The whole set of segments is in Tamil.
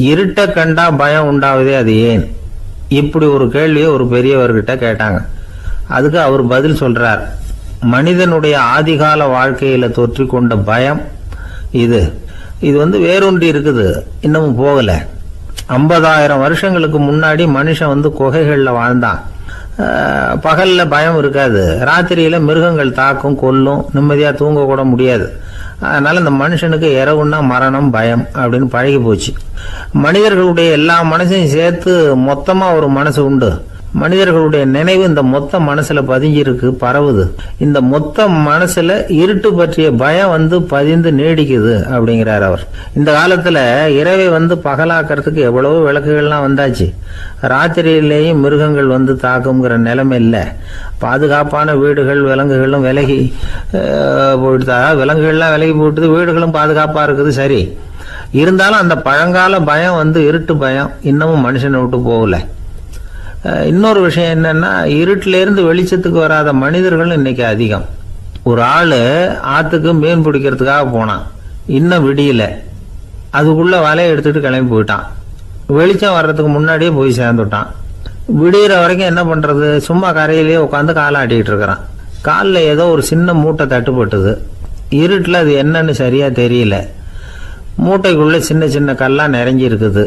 இருட்டை கண்டா பயம் உண்டாவதே அது ஏன்? இப்படி ஒரு கேள்வியை ஒரு பெரியவர்கிட்ட கேட்டாங்க. அதுக்கு அவர் பதில் சொல்றார். மனிதனுடைய ஆதிகால வாழ்க்கையில தொற்றி கொண்ட பயம் இது வேரூன்றி இருக்குது, இன்னமும் போகல. 50,000 வருஷங்களுக்கு முன்னாடி மனுஷன் குகைகள்ல வாழ்ந்தான். பகல்ல பயம் இருக்காது, ராத்திரியில மிருகங்கள் தாக்கும், கொல்லும், நிம்மதியா தூங்க கூட முடியாது. அதனால இந்த மனுஷனுக்கு இரவுன்னா மரணம், பயம் அப்படின்னு பழகி போச்சு. மனிதர்களுடைய எல்லா மனசையும் சேர்த்து மொத்தமா ஒரு மனசு உண்டு. மனிதர்களுடைய நினைவு இந்த மொத்த மனசுல பதிஞ்சிருக்கு, பரவுது. இந்த மொத்த மனசுல இருட்டு பற்றிய பயம் பதிந்து நீடிக்குது அப்படிங்கிறார் அவர். இந்த காலத்துல இரவை பகலாக்கிறதுக்கு எவ்வளவோ விளக்குகள்லாம் வந்தாச்சு. ராத்திரியிலேயும் மிருகங்கள் தாக்குங்கிற நிலைமை இல்லை. பாதுகாப்பான வீடுகள், விலங்குகளும் விலகி போயிட்டு, விலங்குகள்லாம் விலகி போயிட்டு, வீடுகளும் பாதுகாப்பா இருக்குது. சரி, இருந்தாலும் அந்த பழங்கால பயம் இருட்டு பயம் இன்னமும் மனுஷனை விட்டு போகல. இன்னொரு விஷயம் என்னன்னா, இருட்டில இருந்து வெளிச்சத்துக்கு வராத மனிதர்கள் இன்னைக்கு அதிகம். ஒரு ஆளு ஆத்துக்கு மீன் பிடிக்கிறதுக்காக போனான், இன்னும் விடியல. அதுக்குள்ள வலையை எடுத்துட்டு கிளம்பி போயிட்டான். வெளிச்சம் வர்றதுக்கு முன்னாடியே போய் சேர்ந்துட்டான். விடிகிற வரைக்கும் என்ன பண்றது? சும்மா கரையிலேயே உட்காந்து காலாட்டிக்கிட்டு இருக்கிறான். காலில் ஏதோ ஒரு சின்ன மூட்டை தட்டுப்பட்டுது. இருட்டில் அது என்னன்னு சரியா தெரியல. மூட்டைக்குள்ள சின்ன சின்ன கல்லா நிறைஞ்சி இருக்குது.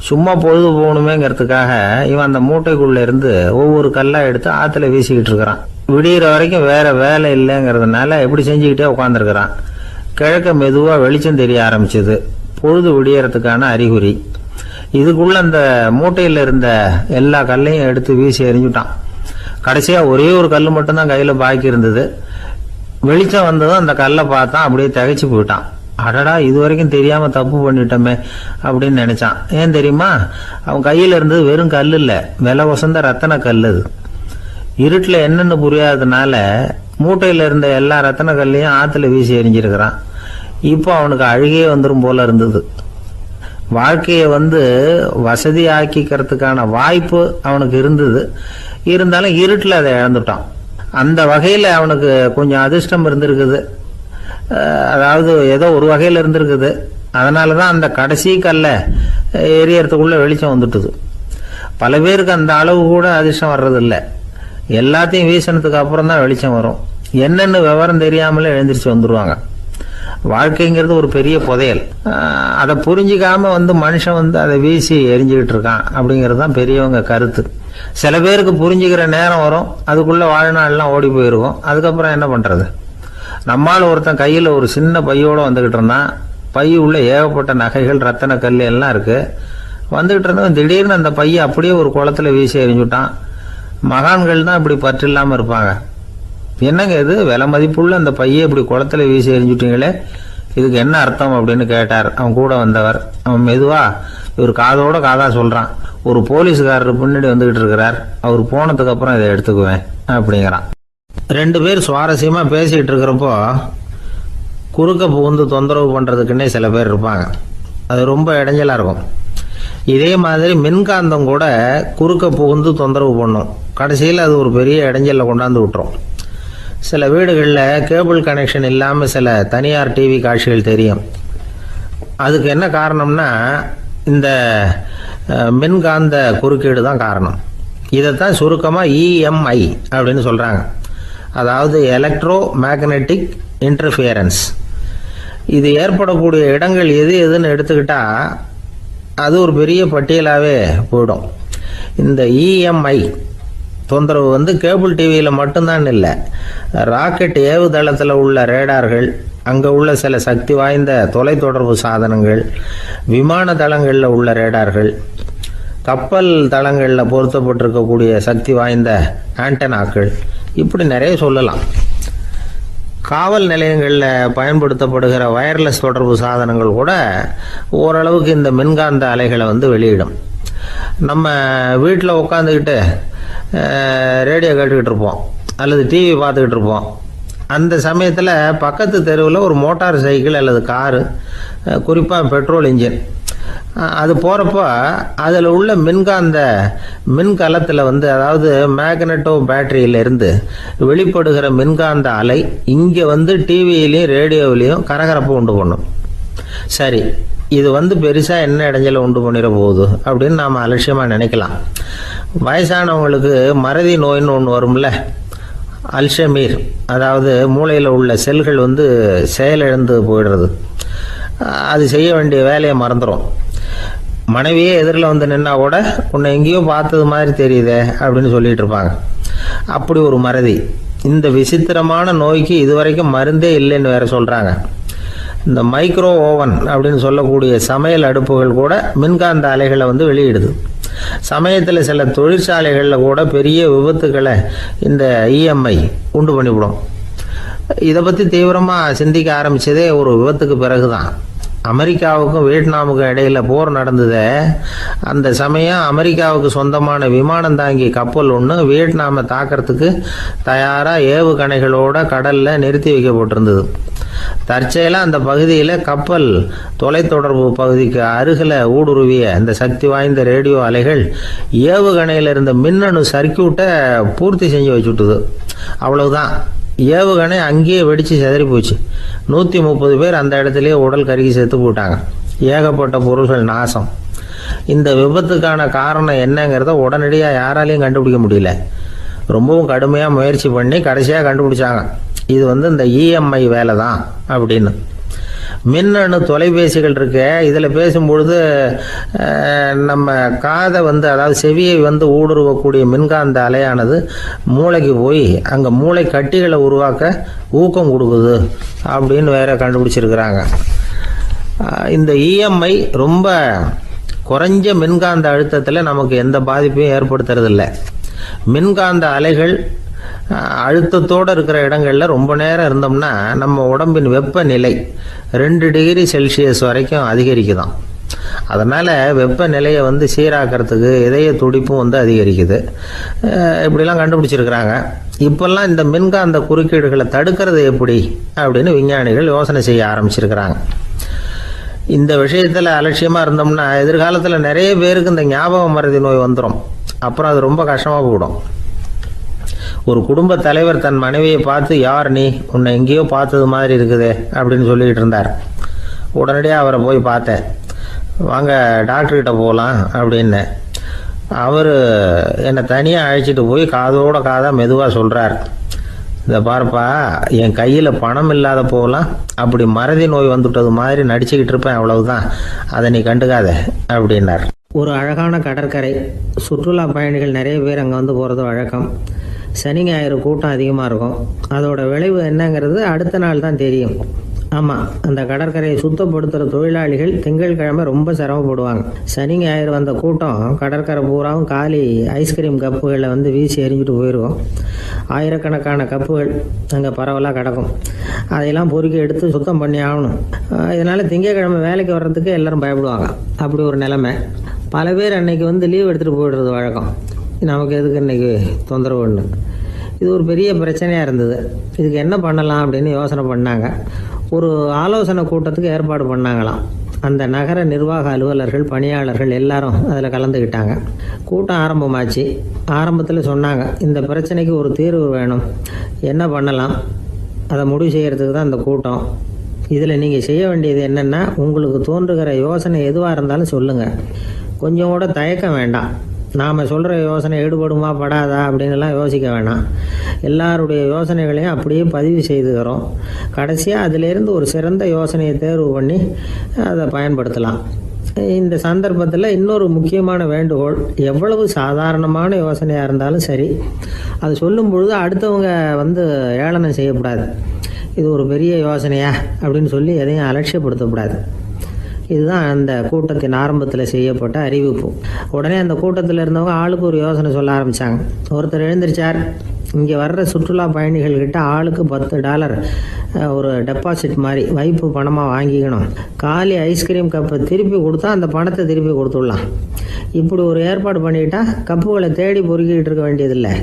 சும்மா பொழுது போகணுமேங்கிறதுக்காக இவன் அந்த மூட்டைக்குள்ள இருந்து ஒவ்வொரு கல்லா எடுத்து ஆத்துல வீசிக்கிட்டு இருக்கிறான். விடிகிற வரைக்கும் வேற வேலை இல்லைங்கிறதுனால இப்படி செஞ்சுக்கிட்டே உட்காந்துருக்கிறான். கிழக்க மெதுவா வெளிச்சம் தெரிய ஆரம்பிச்சது. பொழுது விடியறதுக்கான அறிகுறி. இதுக்குள்ள அந்த மூட்டையில இருந்த எல்லா கல்லையும் எடுத்து வீசி எறிஞ்சுட்டான். கடைசியா ஒரே ஒரு கல் மட்டும்தான் கையில பாக்கி இருந்தது. வெளிச்சம் வந்ததும் அந்த கல்லை பார்த்தான், அப்படியே திகைச்சு போயிட்டான். அடடா, இது வரைக்கும் தெரியாம தப்பு பண்ணிட்டோமே அப்படின்னு நினைச்சான். ஏன் தெரியுமா? அவன் கையில இருந்தது வெறும் கல் இல்ல, விலை வசந்த ரத்தன கல். அது இருட்டுல என்னன்னு புரியாததுனால மூட்டையில இருந்த எல்லா ரத்தன கல்லையும் ஆத்துல வீசி எறிஞ்சிருக்கிறான். இப்போ அவனுக்கு அழுகையே வந்துடும் போல இருந்தது. வாழ்க்கையை வசதி ஆக்கிக்கிறதுக்கான வாய்ப்பு அவனுக்கு இருந்தது. இருந்தாலும் இருட்டுல அதை இழந்துட்டான். அந்த வகையில அவனுக்கு கொஞ்சம் அதிர்ஷ்டம் இருந்திருக்குது. அதாவது ஏதோ ஒரு வகையில் இருந்திருக்குது. அதனாலதான் அந்த கடைசி கல்ல எரியறதுக்குள்ள வெளிச்சம் வந்துட்டுது. பல பேருக்கு அந்த அளவு கூட அதிர்ஷ்டம் வர்றதில்லை. எல்லாத்தையும் வீசினதுக்கு அப்புறம் தான் வெளிச்சம் வரும். என்னன்னு விவரம் தெரியாமலே எழுந்திரிச்சு வந்துருவாங்க. வாழ்க்கைங்கிறது ஒரு பெரிய புதையல். அதை புரிஞ்சிக்காம மனுஷன் அதை வீசி எரிஞ்சுக்கிட்டு இருக்கான் அப்படிங்கிறது தான் பெரியவங்க கருத்து. சில பேருக்கு புரிஞ்சுக்கிற நேரம் வரும், அதுக்குள்ள வாழ்நாள்லாம் ஓடி போயிருக்கும். அதுக்கப்புறம் என்ன பண்றது? நம்மால் ஒருத்தன் கையில் ஒரு சின்ன பையோட வந்துகிட்டு இருந்தான். பை உள்ள ஏகப்பட்ட நகைகள், ரத்தன கல் எல்லாம் இருக்கு. வந்துகிட்டு இருந்தவன் திடீர்னு அந்த பையை அப்படியே ஒரு குளத்துல வீசி எறிஞ்சுட்டான். மகான்கள் தான் இப்படி பற்று இல்லாம இருப்பாங்க. என்னங்க இது, விலை மதிப்புள்ள அந்த பையை இப்படி குளத்துல வீசி எறிஞ்சுட்டீங்களே, இதுக்கு என்ன அர்த்தம் அப்படின்னு கேட்டார் அவன் கூட வந்தவர். அவன் மெதுவா இவர் காதோட காதா சொல்றான். ஒரு போலீஸ்காரர் பின்னாடி வந்துகிட்டு இருக்கிறார், அவர் போனதுக்கு அப்புறம் இதை எடுத்துக்குவேன் அப்படிங்கிறான். ரெண்டு பேர் சுவாரஸ்யமா பேசிக்கிட்டு இருக்கிறப்போ குறுக்க புகுந்து தொந்தரவு பண்றதுக்குன்னே சில பேர் இருப்பாங்க. அது ரொம்ப இடைஞ்சலா இருக்கும். இதே மாதிரி மின்காந்தம் கூட குறுக்க புகுந்து தொந்தரவு பண்ணும். கடைசியில் அது ஒரு பெரிய இடைஞ்சல கொண்டாந்து விட்டுரும். சில வீடுகளில் கேபிள் கனெக்ஷன் இல்லாமல் சில தனியார் டிவி காட்சிகள் தெரியும். அதுக்கு என்ன காரணம்னா இந்த மின்காந்த குறுக்கீடு தான் காரணம். இதைத்தான் சுருக்கமாக இஎம்ஐ அப்படின்னு சொல்றாங்க. அதாவது எலக்ட்ரோ மேக்னெட்டிக் இன்டர்ஃபியரன்ஸ். இது ஏற்படக்கூடிய இடங்கள் எது எதுன்னு எடுத்துக்கிட்டா அது ஒரு பெரிய பட்டியலாகவே போயிடும். இந்த இஎம்ஐ தொந்தரவு கேபிள் டிவியில் மட்டும்தான் இல்லை, ராக்கெட் ஏவுதளத்தில் உள்ள ரேடார்கள், அங்கே உள்ள சில சக்தி வாய்ந்த தொலைத்தொடர்பு சாதனங்கள், விமான தளங்களில் உள்ள ரேடார்கள், கப்பல் தளங்களில் பொருத்தப்பட்டிருக்கக்கூடிய சக்தி வாய்ந்த ஆண்டனாக்கள், இப்படி நிறைய சொல்லலாம். காவல் நிலையங்களில் பயன்படுத்தப்படுகிற வயர்லெஸ் தொடர்பு சாதனங்கள் கூட ஓரளவுக்கு இந்த மின்காந்த அலைகளை வெளியிடும். நம்ம வீட்டில் உட்காந்துக்கிட்டு ரேடியோ கேட்டுக்கிட்டு இருப்போம் அல்லது டிவி பார்த்துக்கிட்டு இருப்போம். அந்த சமயத்தில் பக்கத்து தெருவில் ஒரு மோட்டார் சைக்கிள் அல்லது காரு, குறிப்பாக பெட்ரோல் இன்ஜின், அது போகிறப்போ அதில் உள்ள மின்கலத்தில் அதாவது மேக்னட்டோ பேட்டரியிலிருந்து வெளிப்படுகிற மின்காந்த அலை இங்கே டிவியிலையும் ரேடியோவிலையும் கரகரப்பு உண்டு பண்ணும். சரி, இது பெருசாக என்ன இடைஞ்சலை உண்டு பண்ணிட போகுது அப்படின்னு நாம் அலட்சியமாக நினைக்கலாம். வயசானவங்களுக்கு மறதி நோயின்னு ஒன்று வரும்ல, அல்ஷமீர், அதாவது மூளையில் உள்ள செல்கள் செயலிழந்து போயிடுறது. அது செய்ய வேண்டிய வேலையை மறந்துடும். மனைவியே எதிரில் நின்னா கூட உன்னை எங்கேயோ பார்த்தது மாதிரி தெரியுதே அப்படின்னு சொல்லிட்டு இருப்பாங்க. அப்படி ஒரு மறதி. இந்த விசித்திரமான நோய்க்கு இதுவரைக்கும் மருந்தே இல்லைன்னு வேற சொல்கிறாங்க. இந்த மைக்ரோ ஓவன் அப்படின்னு சொல்லக்கூடிய சமையல் அடுப்புகள் கூட மின்காந்த அலைகளை வெளியிடுது. சமயத்தில் சில தொழிற்சாலைகளில் கூட பெரிய விபத்துக்களை இந்த இஎம்ஐ உண்டு பண்ணிவிடும். இதை பற்றி தீவிரமாக சிந்திக்க ஆரம்பித்ததே ஒரு விபத்துக்கு பிறகு தான். அமெரிக்காவுக்கும் வியட்நாமுக்கும் இடையில போர் நடந்ததே, அந்த சமயம் அமெரிக்காவுக்கு சொந்தமான விமானம் தாங்கி கப்பல் ஒன்று வியட்நாமை தாக்கிறதுக்கு தயாராக ஏவுகணைகளோட கடலில் நிறுத்தி வைக்கப்பட்டிருந்தது. தற்செயலாக அந்த பகுதியில் கப்பல் தொலைத்தொடர்பு பகுதிக்கு அருகில் ஊடுருவிய இந்த சக்தி வாய்ந்த ரேடியோ அலைகள் ஏவுகணையில் இருந்த மின்னணு சர்க்கியூட்டை பூர்த்தி செஞ்சு வச்சுட்டுது. அவ்வளவுதான், ஏவுகணை அங்கேயே வெடித்து சிதறி போச்சு. 130 பேர் அந்த இடத்துலயே உடல் கருகி செத்து போட்டாங்க. ஏகப்பட்ட பொருள்கள் நாசம். இந்த விபத்துக்கான காரணம் என்னங்கிறத உடனடியாக யாராலையும் கண்டுபிடிக்க முடியல. ரொம்பவும் கடுமையாக முயற்சி பண்ணி கடைசியாக கண்டுபிடிச்சாங்க, இது இந்த இஎம்ஐ வேலை தான் அப்படின்னு. மின்னணு தொலைபேசிகள் இருக்க, இதில் பேசும்பொழுது நம்ம காதை அதாவது செவியை ஊடுருவக்கூடிய மின்காந்த அலையானது மூளைக்கு போய் அங்கே மூளை கட்டிகளை உருவாக்க ஊக்கம் கொடுக்குது அப்படின்னு வேற கண்டுபிடிச்சிருக்கிறாங்க. இந்த இஎம்ஐ ரொம்ப குறைஞ்ச மின்காந்த அழுத்தத்தில் நமக்கு எந்த பாதிப்பையும் ஏற்படுத்துறதில்லை. மின்காந்த அலைகள் அழுத்தத்தோடு இருக்கிற இடங்களில் ரொம்ப நேரம் இருந்தோம்னா நம்ம உடம்பின் வெப்பநிலை 2 டிகிரி செல்சியஸ் வரைக்கும் அதிகரிக்குதாம். அதனால் வெப்பநிலையை சீராக்கிறதுக்கு இதய துடிப்பும் அதிகரிக்குது. இப்படிலாம் கண்டுபிடிச்சிருக்கிறாங்க. இப்போல்லாம் இந்த மின்காந்த குறுக்கீடுகளை தடுக்கிறது எப்படி அப்படின்னு விஞ்ஞானிகள் யோசனை செய்ய ஆரம்பிச்சிருக்கிறாங்க. இந்த விஷயத்தில் அலட்சியமாக இருந்தோம்னா எதிர்காலத்தில் நிறைய பேருக்கு இந்த ஞாபக மறதி நோய் வந்துடும். அப்புறம் அது ரொம்ப கஷ்டமாக போயிடும். ஒரு குடும்ப தலைவர் தன் மனைவியை பார்த்து, யார் நீ, உன்னை எங்கேயோ பார்த்தது மாதிரி இருக்குதே அப்படின்னு சொல்லிக்கிட்டு இருந்தார். உடனடியாக அவரை போய் பார்த்தேன். வாங்க டாக்டர்கிட்ட போகலாம் அப்படின்னு. அவர் என்னை தனியாக அழைச்சிட்டு போய் காதோட காதாக மெதுவாக சொல்கிறார், இதை பார்ப்பா, என் கையில் பணம் இல்லாத போகலாம், அப்படி மறதி நோய் வந்துட்டது மாதிரி நடிச்சுக்கிட்டு இருப்பேன், அவ்வளவுதான், அதை நீ கண்டுக்காத அப்படின்னார். ஒரு அழகான கடற்கரை. சுற்றுலா பயணிகள் நிறைய பேர் அங்கே போகிறது வழக்கம். சனி ஞாயிறு கூட்டம் அதிகமாக இருக்கும். அதோட விளைவு என்னங்கிறது அடுத்த நாள் தான் தெரியும். ஆமாம், அந்த கடற்கரையை சுத்தப்படுத்துகிற தொழிலாளிகள் திங்கட்கிழமை ரொம்ப சிரமப்படுவாங்க. சனி ஞாயிறு வந்த கூட்டம் கடற்கரை பூராவும் காலி ஐஸ்கிரீம் கப்புகளை வீசி எறிஞ்சிட்டு போயிருக்கும். ஆயிரக்கணக்கான கப்புகள் அங்கே பரவலாக கிடக்கும். அதையெல்லாம் பொறுக்கி எடுத்து சுத்தம் பண்ணி ஆகணும். இதனால் திங்கட்கிழமை வேலைக்கு வர்றதுக்கு எல்லோரும் பயப்படுவாங்க. அப்படி ஒரு நிலைமை. பல பேர் அன்னைக்கு லீவ் எடுத்துகிட்டு போயிடுறது வழக்கம். நமக்கு எதுக்கு இன்றைக்கி தொந்தரவுன்னு. இது ஒரு பெரிய பிரச்சனையாக இருந்தது. இதுக்கு என்ன பண்ணலாம் அப்படின்னு யோசனை பண்ணாங்க. ஒரு ஆலோசனை கூட்டத்துக்கு ஏற்பாடு பண்ணாங்களாம். அந்த நகர நிர்வாக அலுவலர்கள், பணியாளர்கள் எல்லாரும் அதில் கலந்துக்கிட்டாங்க. கூட்டம் ஆரம்பமாச்சு. ஆரம்பத்தில் சொன்னாங்க, இந்த பிரச்சனைக்கு ஒரு தீர்வு வேணும், என்ன பண்ணலாம், அதை முடிவு செய்கிறதுக்கு தான் இந்த கூட்டம். இதில் நீங்கள் செய்ய வேண்டியது என்னென்னா, உங்களுக்கு தோன்றுகிற யோசனை எதுவாக இருந்தாலும் சொல்லுங்கள். கொஞ்சம் கூட தயக்கம் வேண்டாம். நாம் சொல்கிற யோசனை ஈடுபடுமா படாதா அப்படின்லாம் யோசிக்க வேணாம். எல்லாருடைய யோசனைகளையும் அப்படியே பதிவு செய்துக்கிறோம். கடைசியாக அதிலேருந்து ஒரு சிறந்த யோசனையை தேர்வு பண்ணி அதை பயன்படுத்தலாம். இந்த சந்தர்ப்பத்தில் இன்னொரு முக்கியமான வேண்டுகோள், எவ்வளவு சாதாரணமான யோசனையாக இருந்தாலும் சரி, அது சொல்லும் பொழுது அடுத்தவங்க ஏளனம் செய்யக்கூடாது. இது ஒரு பெரிய யோசனையா அப்படின்னு சொல்லி எதையும் அலட்சியப்படுத்தக்கூடாது. இதுதான் அந்த கூட்டத்தின் ஆரம்பத்தில் செய்யப்பட்ட அறிவிப்பு. உடனே அந்த கூட்டத்தில் இருந்தவங்க ஆளுக்கு ஒரு யோசனை சொல்ல ஆரம்பித்தாங்க. ஒருத்தர் எழுந்திருச்சார், இங்கே வர்ற சுற்றுலா பயணிகள்கிட்ட ஆளுக்கு $10 ஒரு டெபாசிட் மாதிரி வைப்பு பணமாக வாங்கிக்கணும். காலி ஐஸ்கிரீம் கப்பை திருப்பி கொடுத்தா அந்த பணத்தை திருப்பி கொடுத்துடலாம். இப்படி ஒரு ஏற்பாடு பண்ணிக்கிட்டா கப்புகளை தேடி பொறுக்கிட்டு இருக்க வேண்டியதில்லை,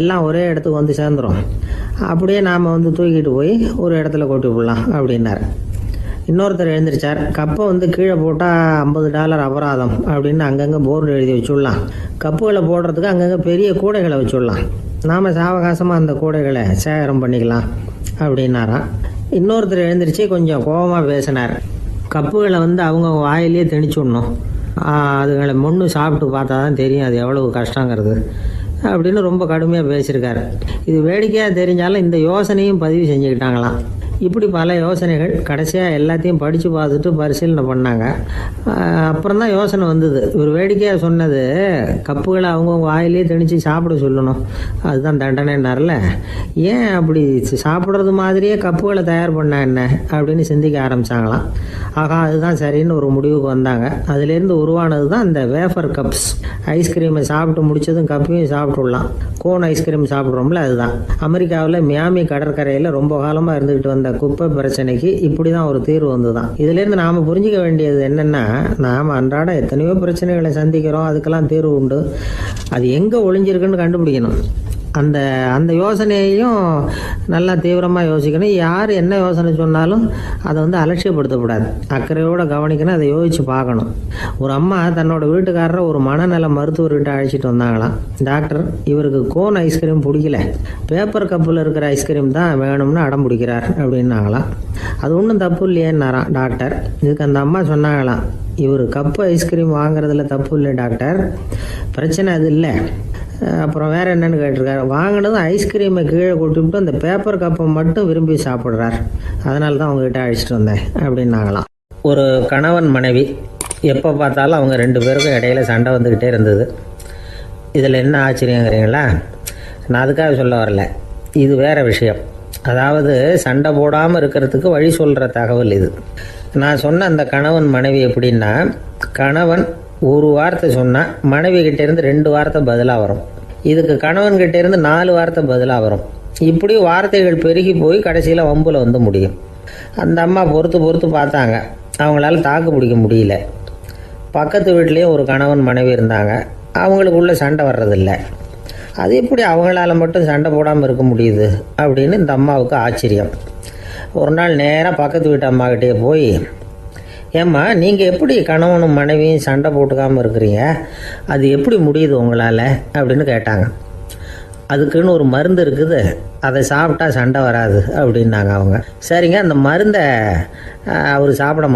எல்லாம் ஒரே இடத்துக்கு சேர்ந்துடும். அப்படியே நாம் தூக்கிட்டு போய் ஒரு இடத்துல கொட்டி விடலாம் அப்படின்னார். இன்னொருத்தர் எழுந்திரிச்சார், கப்பை கீழே போட்டால் $50 அபராதம் அப்படின்னு அங்கங்கே போர்டு எழுதி வச்சுடலாம். கப்புகளை போடுறதுக்கு அங்கங்கே பெரிய கூடைகளை வச்சுடலாம். நாம் சாவகாசமாக அந்த கூடைகளை சேகரம் பண்ணிக்கலாம் அப்படின்னாராம். இன்னொருத்தர் எழுந்திரிச்சு கொஞ்சம் கோபமாக பேசினார். கப்புகளை வந்து அவங்க வாயிலே திணிச்சுடணும். அதுகளை முன்னு சாப்பிட்டு பார்த்தா தான் தெரியும் அது எவ்வளவு கஷ்டங்கிறது அப்படின்னு ரொம்ப கடுமையாக பேசியிருக்காரு. இது வேடிக்கையாக தெரிஞ்சாலும் இந்த யோசனையும் பதிவு செஞ்சுக்கிட்டாங்களாம். இப்படி பல யோசனைகள் கடைசியாக எல்லாத்தையும் படித்து பார்த்துட்டு பரிசீலனை பண்ணாங்க. அப்புறம் தான் யோசனை வந்தது. இவர் வேடிக்கையாக சொன்னது கப்புகளை அவங்கவுங்க வாயிலே திணிச்சு சாப்பிட சொல்லணும், அதுதான் தண்டனைன்னார்ல. ஏன் அப்படி சாப்பிட்றது மாதிரியே கப்புகளை தயார் பண்ண என்ன அப்படின்னு சிந்திக்க ஆரம்பித்தாங்களாம். ஆகா, அதுதான் சரின்னு ஒரு முடிவுக்கு வந்தாங்க. அதுலேருந்து உருவானது தான் இந்த வேஃபர் கப்ஸ். ஐஸ்கிரீமை சாப்பிட்டு முடிச்சதும் கப்பையும் சாப்பிட்டுடலாம். கோன் ஐஸ்கிரீம் சாப்பிட்றோம்ல, அதுதான். அமெரிக்காவில் மியாமி கடற்கரையில் ரொம்ப காலமாக இருந்துக்கிட்டு வந்த குப்பை பிரச்சனைக்கு இப்படி தான் ஒரு தீர்வு வந்துதான். இதுலேருந்து நாம் புரிஞ்சிக்க வேண்டியது என்னென்னா, நாம் அன்றாட எத்தனையோ பிரச்சனைகளை சந்திக்கிறோம், அதுக்கெல்லாம் தீர்வு உண்டு. அது எங்கே ஒளிஞ்சிருக்குன்னு கண்டுபிடிக்கணும். அந்த அந்த யோசனையையும் நல்லா தீவிரமாக யோசிக்கணும். யார் என்ன யோசனை சொன்னாலும் அதை வந்து அலட்சியப்படுத்தக்கூடாது, அக்கறையோடு கவனிக்கணும், அதை யோசித்து பார்க்கணும். ஒரு அம்மா தன்னோட வீட்டுக்காரரை ஒரு மனநல மருத்துவர்கிட்ட அழைச்சிட்டு வந்தாங்களாம். டாக்டர், இவருக்கு கோன் ஐஸ்கிரீம் பிடிக்கல, பேப்பர் கப்பில் இருக்கிற ஐஸ்கிரீம் தான் வேணும்னு அடம் பிடிக்கிறார் அப்படின்னாங்களாம். அது ஒன்றும் தப்பு இல்லையேன்னாராம் டாக்டர். இதுக்கு அந்த அம்மா சொன்னாங்களாம், இவர் கப்பு ஐஸ்கிரீம் வாங்குறதுல தப்பு இல்லை டாக்டர், பிரச்சனை அது இல்லை. அப்புறம் வேறு என்னென்னு கேட்டிருக்காரு. வாங்கினதும் ஐஸ்கிரீமை கீழே கொட்டிவிட்டு அந்த பேப்பர் கப்பை மட்டும் விரும்பி சாப்பிட்றார், அதனால தான் அவங்ககிட்ட அழைச்சிட்டு வந்தேன் அப்படின்னாங்களாம். ஒரு கணவன் மனைவி எப்போ பார்த்தாலும் அவங்க ரெண்டு பேருக்கும் இடையில சண்டை வந்துக்கிட்டே இருந்தது. இதில் என்ன ஆச்சரியங்கிறீங்களா? நான் அதுக்காக சொல்ல வரல, இது வேறு விஷயம். அதாவது சண்டை போடாமல் இருக்கிறதுக்கு வழி சொல்கிற தகவல் இது. நான் சொன்ன அந்த கணவன் மனைவி எப்படின்னா, கணவன் ஒரு வார்த்தை சொன்னால் மனைவி கிட்டேருந்து 2 வார்த்தை பதிலாக வரும். இதுக்கு கணவன்கிட்டேருந்து 4 வார்த்தை பதிலாக வரும். இப்படி வார்த்தைகள் பெருகி போய் கடைசியில் வம்பில் வந்து முடியும். அந்த அம்மா பொறுத்து பார்த்தாங்க, அவங்களால தாக்கு பிடிக்க முடியல. பக்கத்து வீட்லேயும் ஒரு கணவன் மனைவி இருந்தாங்க, அவங்களுக்குள்ளே சண்டை வர்றதில்லை. அது எப்படி அவங்களால மட்டும் சண்டை போடாமல் இருக்க முடியுது அப்படின்னு இந்த அம்மாவுக்கு ஆச்சரியம். ஒரு நாள் நேராக பக்கத்து வீட்டு அம்மாக்கிட்டே போய், ஏம்மா, நீங்கள் எப்படி கணவனும் மனைவியும் சண்டை போட்டுக்காமல் இருக்கிறீங்க, அது எப்படி முடியுது உங்களால் அப்படின்னு கேட்டாங்க. அதுக்குன்னு ஒரு மருந்து இருக்குது, அதை சாப்பிட்டா சண்டை வராது அப்படின்னாங்க அவங்க. சரிங்க, அந்த மருந்தை அவர் சாப்பிட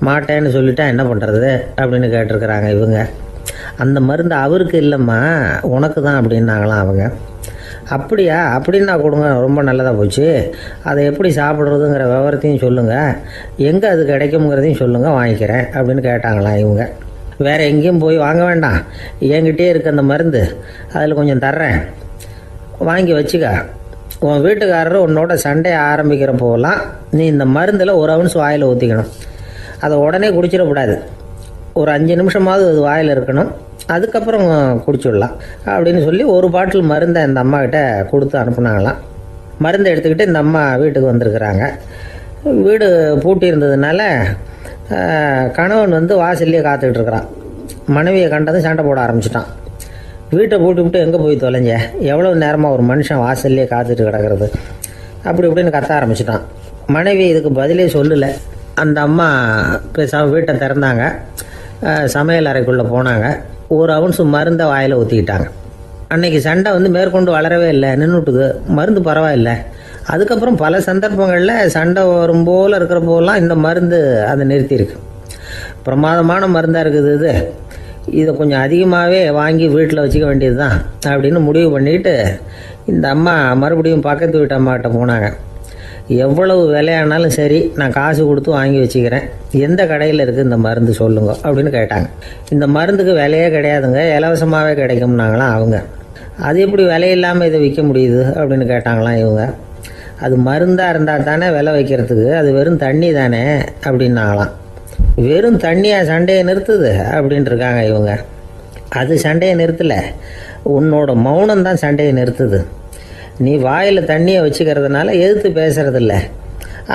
மாட்டேன்னு சொல்லிட்டா என்ன பண்ணுறது அப்படின்னு கேட்டிருக்கிறாங்க இவங்க. அந்த மருந்து அவருக்கு இல்லைம்மா, உனக்கு தான் அப்படின்னாங்களாம் அவங்க. அப்படியா, அப்படின்னா கொடுங்க, ரொம்ப நல்லதாக போச்சு. அதை எப்படி சாப்பிட்றதுங்கிற விவரத்தையும் சொல்லுங்கள், எங்கே அது கிடைக்குங்கிறதையும் சொல்லுங்கள், வாங்கிக்கிறேன் அப்படின்னு கேட்டாங்களாம் இவங்க. வேறு எங்கேயும் போய் வாங்க வேண்டாம், என்கிட்டே இருக்க அந்த மருந்து அதில் கொஞ்சம் தர்றேன், வாங்கி வச்சுக்க. உன் வீட்டுக்காரர் உன்னோட சண்டையை ஆரம்பிக்கிறப்போலாம் நீ இந்த மருந்தில் ஒரு அவுன்ஸ் வாயில் ஊற்றிக்கணும். அதை உடனே குடிச்சிடக்கூடாது, ஒரு 5 நிமிஷமாவது அது வாயில் இருக்கணும், அதுக்கப்புறம் குடிச்சுடலாம் அப்படின்னு சொல்லி ஒரு பாட்டில் மருந்தை இந்த அம்மாக்கிட்ட கொடுத்து அனுப்புனாங்களாம். மருந்தை எடுத்துக்கிட்டு இந்த அம்மா வீட்டுக்கு வந்திருக்கிறாங்க. வீடு பூட்டி இருந்ததுனால கணவன் வந்து வாசல்லையே காத்துக்கிட்டு இருக்கிறான். மனைவியை கண்டதும் சண்டை போட ஆரம்பிச்சிட்டான். வீட்டை பூட்டி விட்டு எங்கே போய் தொலைஞ்ச, எவ்வளோ நேரமாக ஒரு மனுஷன் வாசல்லையே காத்துட்டு கிடக்கிறது அப்படி இப்படின்னு கத்த ஆரம்பிச்சிட்டான். மனைவி இதுக்கு பதிலே சொல்லலை. அந்த அம்மா பேசாமல் வீட்டை திறந்தாங்க, சமையல் அறைக்குள்ளே போனாங்க, ஒரு அவுன்ஸ் மருந்தை வாயில் ஊற்றிக்கிட்டாங்க. அன்னைக்கு சண்டை வந்து மேற்கொண்டு வளரவே இல்லை, நின்றுட்டுது. மருந்து பரவாயில்லை. அதுக்கப்புறம் பல சந்தர்ப்பங்களில் சண்டை வரும் போல் இருக்கிற போலாம் இந்த மருந்து அதை நிறுத்தியிருக்கு. பிரமாதமான மருந்தாக இருக்குது இதை கொஞ்சம் அதிகமாகவே வாங்கி வீட்டில் வச்சுக்க வேண்டியது தான் அப்படின்னு முடிவு பண்ணிட்டு இந்த அம்மா மறுபடியும் பக்கத்து வீட்டு அம்மாக்கிட்ட போனாங்க. எவ்வளவு விலையானாலும் சரி, நான் காசு கொடுத்து வாங்கி வச்சுக்கிறேன், எந்த கடையில் இருக்குது இந்த மருந்து சொல்லுங்க அப்படின்னு கேட்டாங்க. இந்த மருந்துக்கு விலையே கிடையாதுங்க, இலவசமாகவே கிடைக்கும்னாங்களாம் அவங்க. அது எப்படி விலையில்லாமல் இதை விற்க முடியுது அப்படின்னு கேட்டாங்களாம் இவங்க. அது மருந்தாக இருந்தால் தானே விலை வைக்கிறதுக்கு, அது வெறும் தண்ணி தானே அப்படின்னாங்களாம். வெறும் தண்ணியாக சண்டையை நிறுத்துது அப்படின்ட்டு இருக்காங்க இவங்க. அது சண்டையை நிறுத்தலை, உன்னோட மௌனம் தான் சண்டையை நிறுத்துது. நீ வாயில் தண்ணியை வச்சுக்கிறதுனால எதிர்த்து பேசுறதில்ல,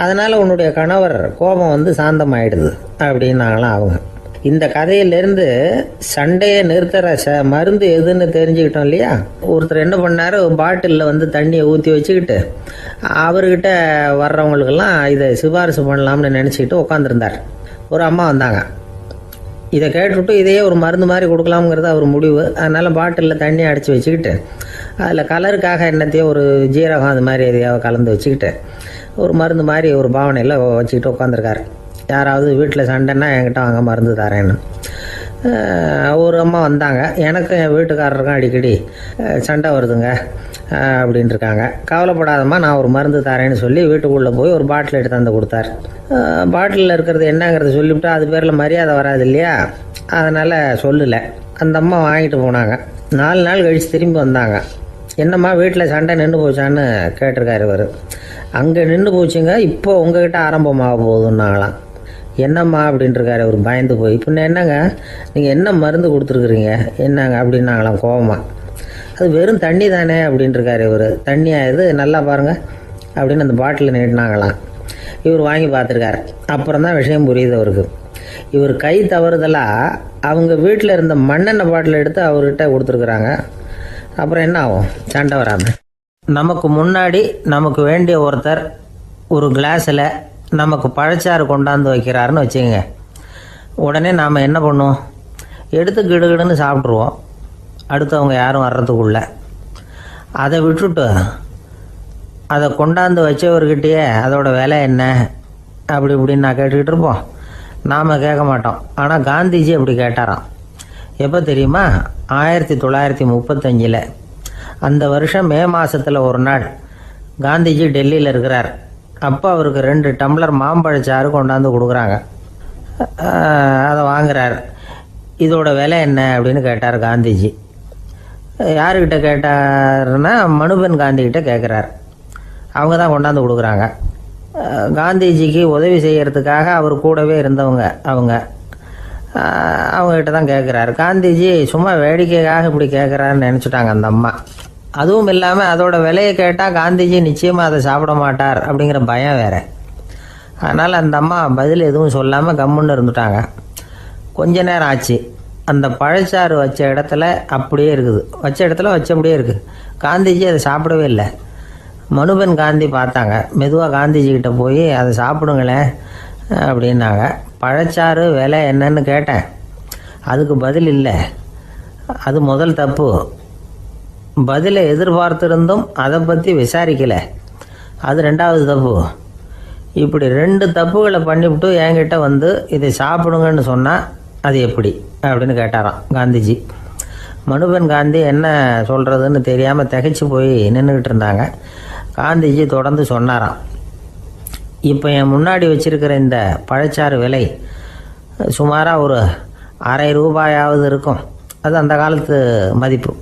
அதனால் உன்னுடைய கணவர் கோபம் வந்து சாந்தமாயிடுது அப்படின்னாங்களாம் அவங்க. இந்த கதையிலேருந்து சண்டையை நிறுத்துகிற மருந்து எதுன்னு தெரிஞ்சுக்கிட்டோம் இல்லையா. ஒருத்தர் என்ன பண்ணார், பாட்டிலில் வந்து தண்ணியை ஊற்றி வச்சுக்கிட்டு அவர்கிட்ட வர்றவங்களுக்கெல்லாம் இதை சிபாரிசு பண்ணலாம்னு நினச்சிக்கிட்டு உட்காந்துருந்தார். ஒரு அம்மா வந்தாங்க. இதை கேட்டுவிட்டு இதையே ஒரு மருந்து மாதிரி கொடுக்கலாம்ங்கிறது அவர் முடிவு. அதனால் பாட்டிலில் தண்ணி அடைச்சி வச்சுக்கிட்டு அதில் கலருக்காக என்னத்தையோ ஒரு ஜீரகம் அது மாதிரி எதையாவது கலந்து வச்சுக்கிட்டு ஒரு மருந்து மாதிரி ஒரு பாவனையில் வச்சுக்கிட்டு உட்காந்துருக்காரு. யாராவது வீட்டில் சண்டைன்னா என்கிட்ட வாங்க மருந்து தரேன்னு. ஒரு அம்மா வந்தாங்க. எனக்கும் என் வீட்டுக்காரருக்கும் அடிக்கடி சண்டை வருதுங்க அப்படின்ட்டு இருக்காங்க. கவலைப்படாதம்மா, நான் ஒரு மருந்து தரேன்னு சொல்லி வீட்டுக்குள்ளே போய் ஒரு பாட்டில் எடுத்து வந்து கொடுத்தார். பாட்டிலில் இருக்கிறது என்னங்கிறத சொல்லிவிட்டு அது பேரில் மரியாதை வராது இல்லையா, அதனால் சொல்லலை. அந்த அம்மா வாங்கிட்டு போனாங்க. 4 நாள் கழித்து திரும்பி வந்தாங்க. என்னம்மா வீட்டில் சண்டை நின்று போச்சான்னு கேட்டிருக்காரு இவர். அங்கே நின்று போச்சுங்க, இப்போ உங்ககிட்ட ஆரம்பமாக போகுதுன்னாங்களாம். என்னம்மா அப்படின்ட்டுருக்காரு அவர் பயந்து போய். பின்ன என்னங்க நீங்கள் என்ன மருந்து கொடுத்துருக்குறீங்க என்னங்க அப்படின்னாங்களாம் கோவமாக. அது வெறும் தண்ணி தானே அப்படின்ட்டுருக்காரு இவர். தண்ணியாக இது நல்லா பாருங்கள் அப்படின்னு அந்த பாட்டில் நீட்டினாங்களாம். இவர் வாங்கி பார்த்துருக்காரு. அப்புறம் தான் விஷயம் புரியுது அவருக்கு. இவர் கை தவறுதலாக அவங்க வீட்டில் இருந்த மண்ணெண்ணெய் பாட்டில் எடுத்து அவர்கிட்ட கொடுத்துருக்குறாங்க. அப்புறம் என்ன ஆகும், சண்டை வராமல். நமக்கு முன்னாடி நமக்கு வேண்டிய ஒருத்தர் ஒரு கிளாஸில் நமக்கு பழச்சாறு கொண்டாந்து வைக்கிறாருன்னு வச்சுக்கோங்க. உடனே நாம் என்ன பண்ணுவோம், எடுத்து கிடுகிடுன்னு சாப்பிட்ருவோம் அடுத்தவங்க யாரும் வர்றதுக்குள்ள. அதை விட்டுட்டு அதை கொண்டாந்து வச்சவர்கிட்டயே அதோட விலை என்ன அப்படி இப்படின்னு நான் கேட்டுக்கிட்டு இருப்போம். நாம் கேட்க மாட்டோம். ஆனால் காந்திஜி அப்படி கேட்டாராம். எப்போ தெரியுமா, 1935. அந்த வருஷம் மே மாதத்தில் ஒரு நாள் காந்திஜி டெல்லியில் இருக்கிறார். அப்போ அவருக்கு 2 டம்ளர் மாம்பழச்சாறு கொண்டாந்து கொடுக்குறாங்க. அதை வாங்குறார். இதோட விலை என்ன அப்படின்னு கேட்டார் காந்திஜி. யாருக்கிட்ட கேட்டாருன்னா மனுபென் காந்திகிட்ட கேட்குறார். அவங்க தான் கொண்டாந்து கொடுக்குறாங்க. காந்திஜிக்கு உதவி செய்கிறதுக்காக அவர் கூடவே இருந்தவங்க அவங்ககிட்ட தான் கேட்குறாரு. காந்திஜி சும்மா வேடிக்கைக்காக இப்படி கேட்குறாருன்னு நினச்சிட்டாங்க அந்த அம்மா. அதுவும் இல்லாமல் அதோட விலையை கேட்டால் காந்திஜி நிச்சயமாக அதை சாப்பிட மாட்டார் அப்படிங்கிற பயம் வேறு. அதனால் அந்த அம்மா பதில் எதுவும் சொல்லாமல் கம்முன்னு இருந்துட்டாங்க. கொஞ்ச நேரம் ஆச்சு. அந்த பழச்சாறு வச்ச இடத்துல அப்படியே இருக்குது. வச்ச இடத்துல வச்சபடியே இருக்குது. காந்திஜி அதை சாப்பிடவே இல்லை. மனுபென் காந்தி பார்த்தாங்க. மெதுவாக காந்திஜிக்கிட்ட போய் அதை சாப்பிடுங்களேன் அப்படின்னாங்க. பழச்சாறு விலை என்னன்னு கேட்டேன். அதுக்கு பதில் இல்லை. அது முதல் தப்பு. பதிலை எதிர்பார்த்திருந்தும் அதை பற்றி விசாரிக்கலை. அது 2வது தப்பு. இப்படி 2 தப்புகளை பண்ணிவிட்டு என்கிட்ட வந்து இதை சாப்பிடுங்கன்னு சொன்னால் அது எப்படி அப்படின்னு கேட்டாராம் காந்திஜி. மனுபென் காந்தி என்ன சொல்கிறதுன்னு தெரியாமல் திகைச்சு போய் நின்றுக்கிட்டு இருந்தாங்க. காந்திஜி தொடர்ந்து சொன்னாராம், இப்போ என் முன்னாடி வச்சிருக்கிற இந்த பழச்சாறு விலை சுமாராக ஒரு ₹1/2 இருக்கும். அது அந்த காலத்து மதிப்பு.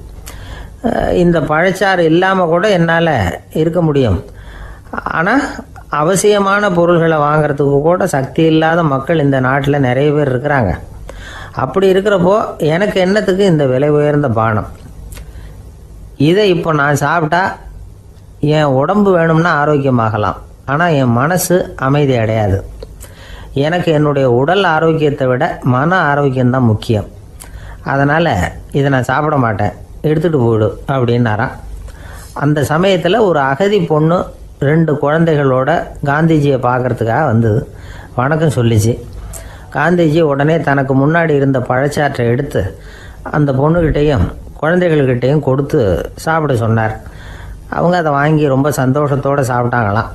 இந்த பழச்சாறு இல்லாமல் கூட என்னால் இருக்க முடியும். ஆனால் அவசியமான பொருள்களை வாங்கிறதுக்கு கூட சக்தி இல்லாத மக்கள் இந்த நாட்டில் நிறைய பேர் இருக்கிறாங்க. அப்படி இருக்கிறப்போ எனக்கு என்னத்துக்கு இந்த விலை உயர்ந்த பானம்? இதை இப்போ நான் சாப்பிட்டா என் உடம்பு வேணும்னா ஆரோக்கியமாகலாம், ஆனால் என் மனசு அமைதி அடையாது. எனக்கு என்னுடைய உடல் ஆரோக்கியத்தை விட மன ஆரோக்கியம்தான் முக்கியம். அதனால் இதை நான் சாப்பிட மாட்டேன், எடுத்துகிட்டு போயிடு அப்படின்னாராம். அந்த சமயத்தில் ஒரு அகதி பொண்ணு 2 குழந்தைகளோட காந்திஜியை பார்க்குறதுக்காக வந்தது. வணக்கம் சொல்லிச்சு. காந்திஜி உடனே தனக்கு முன்னாடி இருந்த பழச்சாற்றை எடுத்து அந்த பொண்ணுக்கிட்டேயும் குழந்தைகள்கிட்டையும் கொடுத்து சாப்பிட சொன்னார். அவங்க அதை வாங்கி ரொம்ப சந்தோஷத்தோடு சாப்பிட்டாங்களாம்.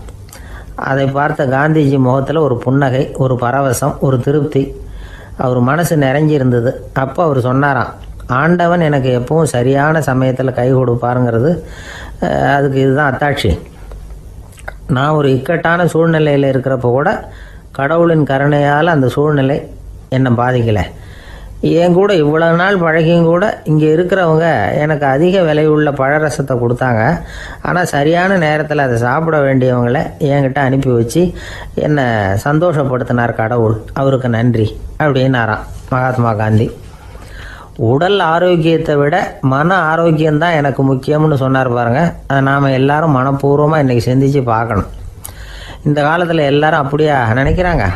அதை பார்த்த காந்திஜி முகத்தில் ஒரு புன்னகை, ஒரு பரவசம், ஒரு திருப்தி. அவர் மனசு நிறைஞ்சிருந்தது. அப்போ அவர் சொன்னாராம், ஆண்டவன் எனக்கு எப்பவும் சரியான சமயத்தில் கை கொடுப்பாருங்கிறது அதுக்கு இதுதான் அத்தாட்சி. நான் ஒரு இக்கட்டான சூழ்நிலையில் இருக்கிறப்ப கூட கடவுளின் கருணையால் அந்த சூழ்நிலை என்னை பாதிக்கலை. என் கூட இவ்வளவு நாள் பழகியும் கூட இங்கே இருக்கிறவங்க எனக்கு அதிக விலையுள்ள பழரசத்தை கொடுத்தாங்க. ஆனால் சரியான நேரத்தில் அதை சாப்பிட வேண்டியவங்களை என்கிட்ட அனுப்பி வச்சு என்னை சந்தோஷப்படுத்தினார் கடவுள், அவருக்கு நன்றி அப்படின்னாராம் மகாத்மா காந்தி. உடல் ஆரோக்கியத்தை விட மன ஆரோக்கியம்தான் எனக்கு முக்கியம்னு சொன்னார் பாருங்கள். அதை நாம் எல்லாரும் மனப்பூர்வமாக இன்றைக்கி சிந்திச்சு பார்க்கணும். இந்த காலத்தில் எல்லாரும் அப்படியா நினைக்கிறாங்க?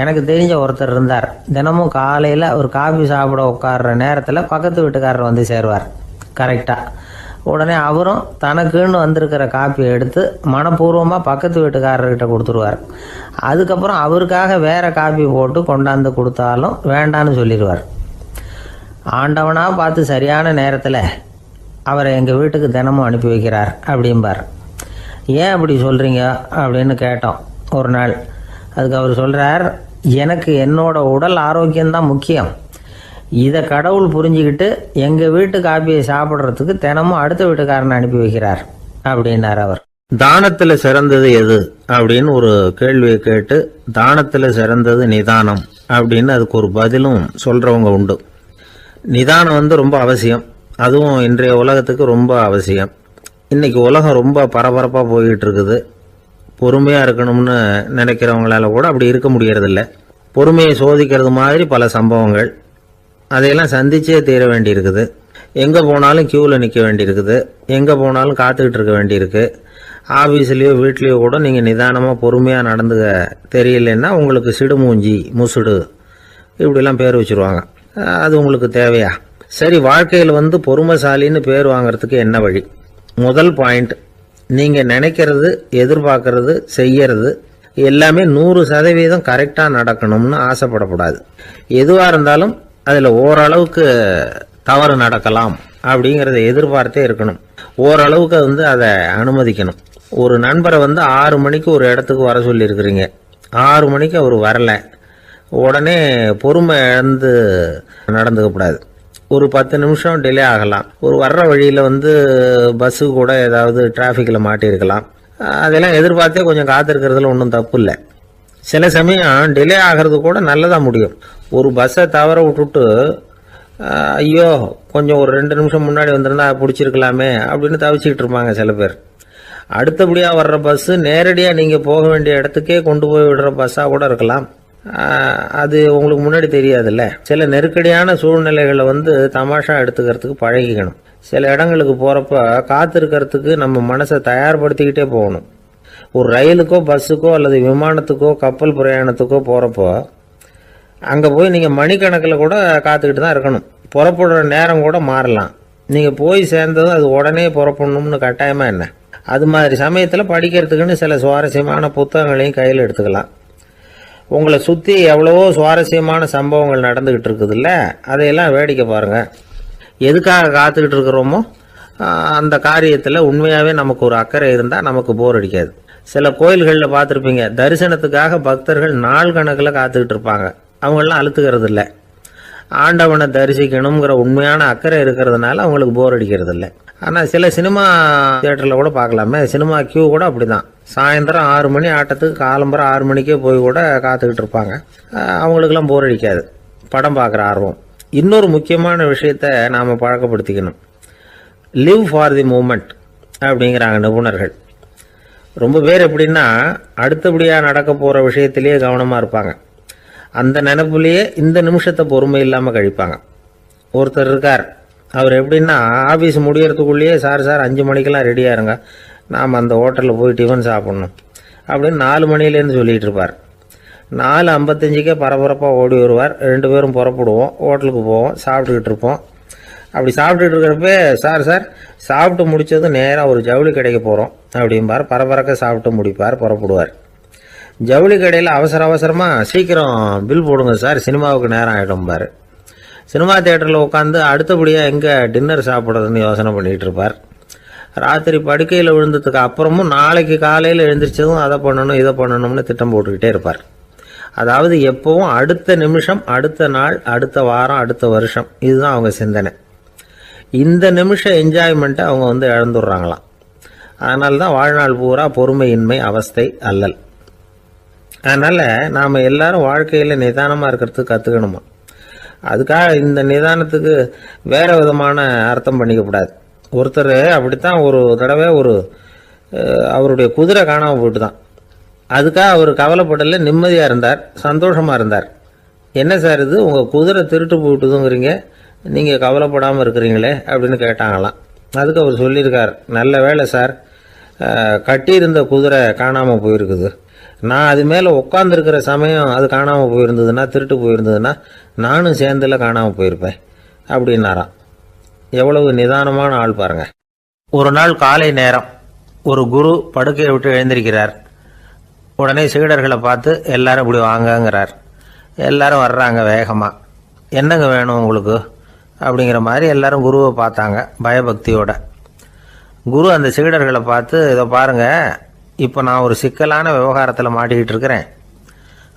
எனக்கு தெரிஞ்ச ஒருத்தர் இருந்தார். தினமும் காலையில் ஒரு காஃபி சாப்பிட உட்கார்ற நேரத்தில் பக்கத்து வீட்டுக்காரர் வந்து சேருவார் கரெக்டாக. உடனே அவரும் தனக்குன்னு வந்திருக்கிற காப்பியை எடுத்து மனப்பூர்வமாக பக்கத்து வீட்டுக்காரர்கிட்ட கொடுத்துருவார். அதுக்கப்புறம் அவருக்காக வேறு காப்பி போட்டு கொண்டாந்து கொடுத்தாலும் வேண்டான்னு சொல்லிடுவார். ஆண்டவனாக பார்த்து சரியான நேரத்தில் அவரை எங்கள் வீட்டுக்கு தினமும் அனுப்பி வைக்கிறார் அப்படிம்பார். ஏன் அப்படி சொல்கிறீங்க அப்படின்னு கேட்டோம் ஒரு நாள். அதுக்கு அவர் சொல்கிறார், எனக்கு என்னோட உடல் ஆரோக்கியம்தான் முக்கியம். இதை கடவுள் புரிஞ்சுக்கிட்டு எங்கள் வீட்டு காப்பியை சாப்பிட்றதுக்கு தினமும் அடுத்த வீட்டுக்காரனை அனுப்பி வைக்கிறார் அப்படின்னார் அவர். தானத்துல சிறந்தது எது அப்படின்னு ஒரு கேள்வியை கேட்டு, தானத்துல சிறந்தது நிதானம் அப்படின்னு அதுக்கு ஒரு பதிலும் சொல்றவங்க உண்டு. நிதானம் ரொம்ப அவசியம். அதுவும் இன்றைய உலகத்துக்கு ரொம்ப அவசியம். இன்னைக்கு உலகம் ரொம்ப பரபரப்பாக போய்கிட்டு இருக்குது. பொறுமையாக இருக்கணும்னு நினைக்கிறவங்களால கூட அப்படி இருக்க முடியறதில்ல. பொறுமையை சோதிக்கிறது மாதிரி பல சம்பவங்கள். அதையெல்லாம் சந்திச்சே தீர வேண்டியிருக்குது. எங்கே போனாலும் க்யூவில் நிற்க வேண்டியிருக்குது. எங்கே போனாலும் காத்துக்கிட்டு இருக்க வேண்டியிருக்கு. ஆஃபீஸ்லேயோ வீட்லேயோ கூட நீங்கள் நிதானமாக பொறுமையாக நடந்துக்க தெரியலன்னா உங்களுக்கு சிடுமூஞ்சி, முசுடு இப்படிலாம் பேர் வச்சுருவாங்க. அது உங்களுக்கு தேவையா? சரி, வாழ்க்கையில் பொறுமைசாலின்னு பேர் வாங்கிறதுக்கு என்ன வழி? முதல் பாயிண்ட், நீங்கள் நினைக்கிறது, எதிர்பார்க்கறது, செய்யறது எல்லாமே 100% கரெக்டாக நடக்கணும்னு ஆசைப்படக்கூடாது. எதுவாக இருந்தாலும் அதில் ஓரளவுக்கு தவறு நடக்கலாம் அப்படிங்கிறத எதிர்பார்த்தே இருக்கணும். ஓரளவுக்கு அதை அனுமதிக்கணும். ஒரு நண்பரை 6 மணிக்கு ஒரு இடத்துக்கு வர சொல்லியிருக்கிறீங்க. 6 மணிக்கு அவர் வரலை. உடனே பொறுமை இழந்து நடந்துக்கக்கூடாது. ஒரு 10 நிமிஷம் டிலே ஆகலாம். ஒரு வர்ற வழியில் பஸ்ஸு கூட ஏதாவது டிராஃபிக்கில் மாட்டியிருக்கலாம். அதெல்லாம் எதிர்பார்த்தே கொஞ்சம் காத்திருக்கிறதுல ஒன்றும் தப்பு இல்லை. சில சமயம் டிலே ஆகிறது கூட நல்லதாக முடியும். ஒரு பஸ்ஸை தவற விட்டுட்டு, ஐயோ கொஞ்சம் ஒரு 2 நிமிஷம் முன்னாடி வந்திருந்தா பிடிச்சிருக்கலாமே அப்படின்னு தவிச்சிக்கிட்டு இருப்பாங்க சில பேர். அடுத்தபடியாக வர்ற பஸ்ஸு நேரடியாக நீங்கள் போக வேண்டிய இடத்துக்கே கொண்டு போய் விடுற பஸ்ஸாக கூட இருக்கலாம். அது உங்களுக்கு முன்னாடி தெரியாதுல்ல. சில நெருக்கடியான சூழ்நிலைகளை தமாஷா எடுத்துக்கிறதுக்கு பழகிக்கணும். சில இடங்களுக்கு போகிறப்ப காத்திருக்கிறதுக்கு நம்ம மனசை தயார்படுத்திக்கிட்டே போகணும். ஒரு ரயிலுக்கோ பஸ்ஸுக்கோ அல்லது விமானத்துக்கோ கப்பல் பிரயாணத்துக்கோ போகிறப்போ அங்கே போய் நீங்கள் மணிக்கணக்கில் கூட காத்துக்கிட்டு தான் இருக்கணும். புறப்படுற நேரம் கூட மாறலாம். நீங்கள் போய் சேர்ந்ததும் அது உடனே புறப்படணும்னு கட்டாயமாக என்ன? அது மாதிரி சமயத்தில் படிக்கிறதுக்குன்னு சில சுவாரஸ்யமான புத்தகங்களையும் கையில் எடுத்துக்கலாம். உங்களை சுற்றி எவ்வளவோ சுவாரஸ்யமான சம்பவங்கள் நடந்துக்கிட்டு இருக்குதுல்ல, அதையெல்லாம் வேடிக்கை பாருங்கள். எதுக்காக காத்துக்கிட்டு இருக்கிறோமோ அந்த காரியத்தில் உண்மையாகவே நமக்கு ஒரு அக்கறை இருந்தால் நமக்கு போர் அடிக்காது. சில கோயில்களில் பார்த்துருப்பீங்க, தரிசனத்துக்காக பக்தர்கள் நாள் கணக்கில் காத்துக்கிட்டு இருப்பாங்க. அவங்களெலாம் அழுத்துக்கிறது இல்லை. ஆண்டவனை தரிசிக்கணுங்கிற உண்மையான அக்கறை இருக்கிறதுனால அவங்களுக்கு போர் அடிக்கிறது இல்லை. ஆனால் சில சினிமா தியேட்டரில் கூட பார்க்கலாமே, சினிமா கியூ கூட அப்படி தான். சாயந்தரம் 6 மணி ஆட்டத்துக்கு காலம்பரம் 6 மணிக்கே போய் கூட காத்துக்கிட்டு இருப்பாங்க. அவங்களுக்கெல்லாம் போர் அடிக்காது. படம் பார்க்குற ஆர்வம். இன்னொரு முக்கியமான விஷயத்தை நாம் பழக்கப்படுத்திக்கணும். லிவ் ஃபார் தி மூமெண்ட் அப்படிங்கிறாங்க நிபுணர்கள். ரொம்ப பேர் எப்படின்னா அடுத்தபடியாக நடக்க போகிற விஷயத்திலேயே கவனமாக இருப்பாங்க. அந்த நினைப்புலேயே இந்த நிமிஷத்தை பொறுமை இல்லாமல் கழிப்பாங்க. ஒருத்தர் இருக்கார், அவர் எப்படின்னா ஆஃபீஸ் முடியறதுக்குள்ளேயே சார் 5 மணிக்கெல்லாம் ரெடியாக இருங்க, நாம் அந்த ஹோட்டலில் போய் டிஃபன் சாப்பிட்ணும் அப்படின்னு 4 மணிலேருந்து சொல்லிகிட்டு இருப்பார். 4:55 பரபரப்பாக ஓடி வருவார். 2 பேரும் புறப்படுவோம், ஹோட்டலுக்கு போவோம், சாப்பிட்டுக்கிட்டு இருப்போம். அப்படி சாப்பிட்டுட்டு இருக்கிறப்ப சார் சாப்பிட்டு முடித்ததும் நேராக ஒரு ஜவுளி கடைக்கு போகிறோம் அப்படிம்பார். பரபரக்க சாப்பிட்டு முடிப்பார், புறப்படுவார். ஜவுளி கடையில் அவசரமாக சீக்கிரம் பில் போடுங்க சார், சினிமாவுக்கு நேரம் ஆகிடும்பார். சினிமா தியேட்டரில் உட்காந்து அடுத்தபடியாக எங்கே டின்னர் சாப்பிட்றதுன்னு யோசனை பண்ணிகிட்டு இருப்பார். ராத்திரி படுக்கையில் விழுந்ததுக்கு அப்புறமும் நாளைக்கு காலையில் எழுந்திரிச்சதும் அதை பண்ணணும் இதை பண்ணணும்னு திட்டம் போட்டுக்கிட்டே இருப்பார். அதாவது எப்பவும் அடுத்த நிமிஷம், அடுத்த நாள், அடுத்த வாரம், அடுத்த வருஷம், இதுதான் அவங்க சிந்தனை. இந்த நிமிஷம் என்ஜாய்மெண்ட்டை அவங்க இழந்துடுறாங்களாம். அதனால தான் வாழ்நாள் பூரா பொறுமையின்மை, அவஸ்தை, அல்லல். அதனால் நாம் எல்லாரும் வாழ்க்கையில் நிதானமாக இருக்கிறதுக்கு கற்றுக்கணுமா. அதுக்காக இந்த நிதானத்துக்கு வேறு விதமான அர்த்தம் பண்ணிக்கக்கூடாது. ஒருத்தர் அப்படித்தான் ஒரு தடவை அவருடைய குதிரை காணாமல் போயிட்டு தான். அதுக்காக அவர் கவலைப்படல, நிம்மதியாக இருந்தார், சந்தோஷமாக இருந்தார். என்ன சார் இது, உங்கள் குதிரை திருட்டு போயிட்டுதுங்கிறீங்க, நீங்கள் கவலைப்படாமல் இருக்கிறீங்களே அப்படின்னு கேட்டாங்களாம். அதுக்கு அவர் சொல்லியிருக்கார், நல்ல வேலை சார், கட்டியிருந்த குதிரை காணாமல் போயிருக்குது. நான் அது மேலே உட்காந்துருக்கிற சமயம் அது காணாமல் போயிருந்ததுன்னா, திருட்டு போயிருந்ததுன்னா நானும் சேர்ந்தில் காணாமல் போயிருப்பேன் அப்படின்னாராம். எவ்வளவு நிதானமான ஆள் பாருங்க. ஒரு நாள் காலை நேரம் ஒரு குரு படுக்கையை விட்டு எழுந்திருக்கிறார். உடனே சீடர்களை பார்த்து எல்லாரும் இப்படி வாங்கங்கிறார். எல்லாரும் வர்றாங்க வேகமாக. என்னங்க வேணும் உங்களுக்கு அப்படிங்கிற மாதிரி எல்லாரும் குருவை பார்த்தாங்க பயபக்தியோட. குரு அந்த சீடர்களை பார்த்து, இதை பாருங்க, இப்போ நான் ஒரு சிக்கலான விவகாரத்தில் மாட்டிக்கிட்டு இருக்கிறேன்.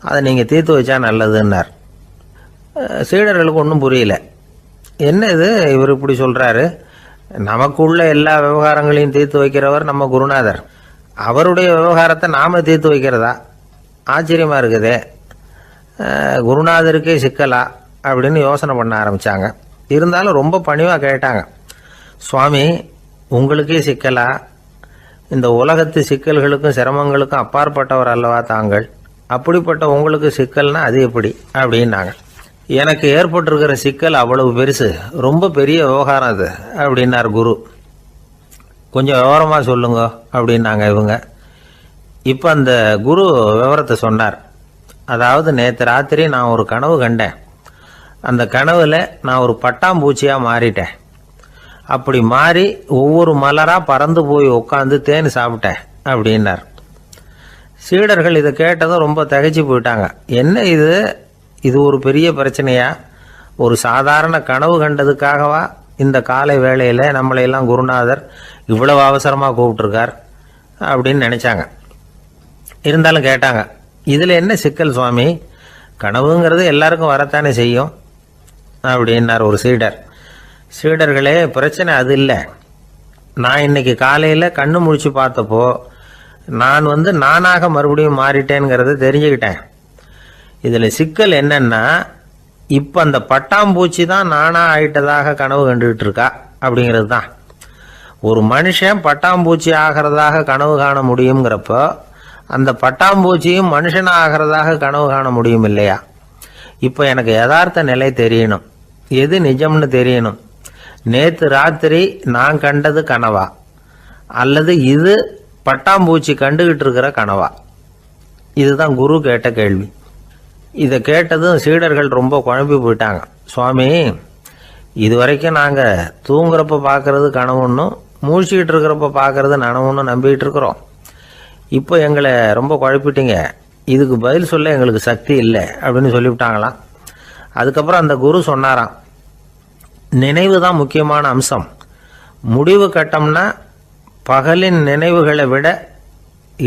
அதை நீங்கள் தீர்த்து வச்சா நல்லதுன்னார். சீடர்களுக்கு ஒன்றும் புரியல. என்ன இது இவர் இப்படி சொல்கிறாரு, நமக்குள்ள எல்லா விவகாரங்களையும் தீர்த்து வைக்கிறவர் நம்ம குருநாதர், அவருடைய விவகாரத்தை நாம் தீர்த்து வைக்கிறதா, ஆச்சரியமாக இருக்குதே, குருநாதருக்கே சிக்கலா அப்படின்னு யோசனை பண்ண ஆரம்பித்தாங்க. இருந்தாலும் ரொம்ப பணிவாக கேட்டாங்க, சுவாமி உங்களுக்கே சிக்கலா, இந்த உலகத்து சிக்கல்களுக்கும் சிரமங்களுக்கும் அப்பாற்பட்டவர் அல்லவா தாங்கள், அப்படிப்பட்ட உங்களுக்கு சிக்கல்னா அது எப்படி அப்படின்னாங்க. எனக்கு ஏற்பட்டிருக்கிற சிக்கல் அவ்வளவு பெருசு, ரொம்ப பெரிய விவகாரம் அது அப்படின்னார் குரு. கொஞ்சம் விவரமாக சொல்லுங்க அப்படின்னாங்க இவங்க. இப்போ அந்த குரு விவரத்தை சொன்னார். அதாவது நேற்று ராத்திரி நான் ஒரு கனவு கண்டேன். அந்த கனவில் நான் ஒரு பட்டாம்பூச்சியாக மாறிட்டேன். அப்படி மாறி ஒவ்வொரு மலராக பறந்து போய் உட்காந்து தேன் சாப்பிட்டேன் அப்படின்னார். சீடர்கள் இதை கேட்டதும் ரொம்ப திகைச்சு போயிட்டாங்க. என்ன இது ஒரு பெரிய பிரச்சனையா, ஒரு சாதாரண கனவு கண்டதுக்காகவா இந்த காலை வேளையில் நம்மளையெல்லாம் குருநாதர் இவ்வளவு அவசரமாக கூப்பிட்டுருக்கார் அப்படின்னு நினச்சாங்க. இருந்தாலும் கேட்டாங்க, இதில் என்ன சிக்கல் சுவாமி, கனவுங்கிறது எல்லாருக்கும் வரத்தானே செய்யும் அப்படின்னார் ஒரு சீடர். சீடர்களே, பிரச்சனை அது இல்லை. நான் இன்னைக்கு காலையில் கண்ணு முழிச்சு பார்த்தப்போ நான் நானாக மறுபடியும் மாறிட்டேங்கிறத தெரிஞ்சுக்கிட்டேன். இதில் சிக்கல் என்னன்னா, இப்போ அந்த பட்டாம்பூச்சி தான் நானாக ஆயிட்டதாக கனவு கண்டுகிட்டு இருக்கா அப்படிங்கிறது தான். ஒரு மனுஷன் பட்டாம்பூச்சி ஆகிறதாக கனவு காண முடியுங்கிறப்போ அந்த பட்டாம்பூச்சியும் மனுஷனாக ஆகிறதாக கனவு காண முடியும் இல்லையா? இப்போ எனக்கு யதார்த்த நிலை தெரியணும், எது நிஜம்னு தெரியணும். நேற்று ராத்திரி நான் கண்டது கனவா, அல்லது இது பட்டாம்பூச்சி கண்டுகிட்டு இருக்கிற கனவா? இதுதான் குரு கேட்ட கேள்வி. இதை கேட்டதும் சீடர்கள் ரொம்ப குழம்பி போயிட்டாங்க. சுவாமி, இது வரைக்கும் நாங்கள் தூங்குறப்ப பார்க்கறது கனவுன்னும் மூழ்கிட்டு இருக்கிறப்ப பார்க்கறது நனவுன்னு நம்பிக்கிட்டு இருக்கிறோம். இப்போ எங்களை ரொம்ப குழப்பிட்டீங்க, இதுக்கு பதில் சொல்ல எங்களுக்கு சக்தி இல்லை அப்படின்னு சொல்லிவிட்டாங்களாம். அதுக்கப்புறம் அந்த குரு சொன்னாராம், நினைவு தான் முக்கியமான அம்சம். முடிவு கட்டம்னா பகலின் நினைவுகளை விட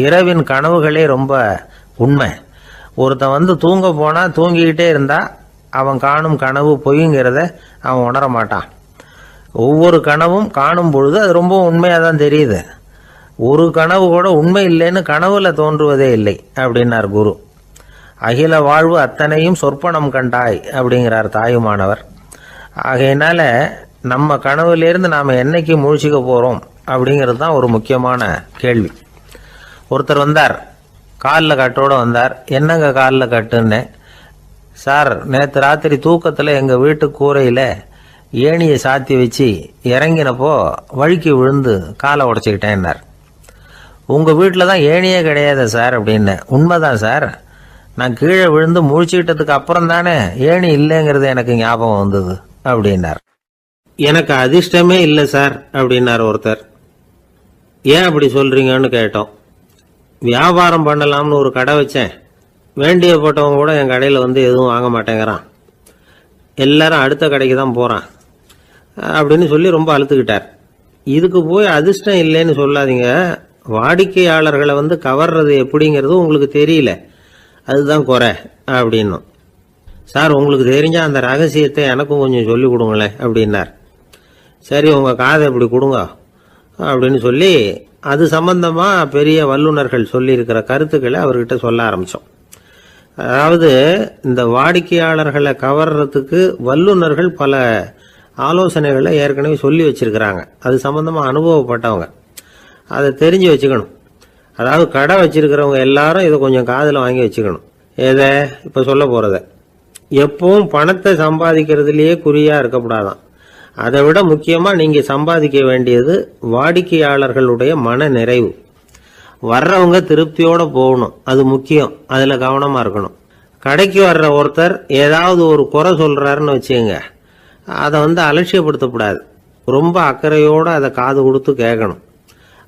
இரவின் கனவுகளே ரொம்ப உண்மை. ஒருத்தன் தூங்க போனால் தூங்கிக்கிட்டே இருந்தால் அவன் காணும் கனவு பொய்ங்கிறத அவன் உணர மாட்டான். ஒவ்வொரு கனவும் காணும் பொழுது அது ரொம்ப உண்மையாக தான் தெரியுது. ஒரு கனவு கூட உண்மை இல்லைன்னு கனவுல தோன்றுவதே இல்லை அப்படின்னார் குரு. அகில வாழ்வு அத்தனையும் சொற்பனம் கண்டாய் அப்படிங்கிறார் தாயுமானவர். ஆகையினால நம்ம கனவுலேருந்து நாம் என்னைக்கு முழிச்சிக்க போகிறோம் அப்படிங்கிறது தான் ஒரு முக்கியமான கேள்வி. ஒருத்தர் வந்தார், காலில் கட்டோடு வந்தார். என்னங்க காலில் கட்டுன்னு? சார், நேற்று ராத்திரி தூக்கத்தில் எங்கள் வீட்டு கூரையில் ஏணியை சாத்தி வச்சு இறங்கினப்போ வழுக்கி விழுந்து காலை உடச்சிக்கிட்டேன்னார். உங்கள் வீட்டில் தான் ஏணியே கிடையாது சார் அப்படின்னு. உண்மைதான் சார், நான் கீழே விழுந்து முழிச்சுக்கிட்டதுக்கு அப்புறம் தானே ஏணி இல்லைங்கிறது எனக்கு ஞாபகம் வந்தது அப்படின்னார். எனக்கு அதிர்ஷ்டமே இல்லை சார் அப்படின்னார் ஒருத்தர். ஏன் அப்படி சொல்கிறீங்கன்னு கேட்டோம். வியாபாரம் பண்ணலாம்னு ஒரு கடை வச்சேன். வேண்டியப்பட்டவங்க கூட என் கடையில் எதுவும் வாங்க மாட்டேங்கிறான். எல்லாரும் அடுத்த கடைக்கு தான் போகிறான் அப்படின்னு சொல்லி ரொம்ப அழுத்துக்கிட்டார். இதுக்கு போய் அதிர்ஷ்டம் இல்லைன்னு சொல்லாதீங்க. வாடிக்கையாளர்களை கவர்றது எப்படிங்கிறது உங்களுக்கு தெரியல, அதுதான் குறை அப்படின்னும். சார், உங்களுக்கு தெரிஞ்ச அந்த ரகசியத்தை எனக்கும் கொஞ்சம் சொல்லி கொடுங்களேன் அப்படின்னார். சரி, உங்கள் காதை இப்படி கொடுங்க அப்படின்னு சொல்லி அது சம்பந்தமாக பெரிய வல்லுநர்கள் சொல்லியிருக்கிற கருத்துக்களை அவர்கிட்ட சொல்ல ஆரம்பித்தோம். அதாவது இந்த வாடிக்கையாளர்களை கவர்றதுக்கு வல்லுநர்கள் பல ஆலோசனைகளை ஏற்கனவே சொல்லி வச்சிருக்கிறாங்க. அது சம்பந்தமாக அனுபவப்பட்டவங்க, அதை தெரிஞ்சு வச்சுக்கணும். அதாவது கடை வச்சிருக்கிறவங்க எல்லாரும் இதை கொஞ்சம் காதில் வாங்கி வச்சுக்கணும். எதை இப்போ சொல்ல போகிறத. எப்பவும் பணத்தை சம்பாதிக்கிறதுலேயே குறியாக இருக்கக்கூடாதான். அதை விட முக்கியமாக நீங்கள் சம்பாதிக்க வேண்டியது வாடிக்கையாளர்களுடைய மன நிறைவு. வர்றவங்க திருப்தியோடு போகணும், அது முக்கியம். அதில் கவனமாக இருக்கணும். கடைக்கு வர்ற ஒருத்தர் ஏதாவது ஒரு குறை சொல்கிறாருன்னு வச்சுங்க, அதை அலட்சியப்படுத்தக்கூடாது. ரொம்ப அக்கறையோடு அதை காது கொடுத்து கேட்கணும்.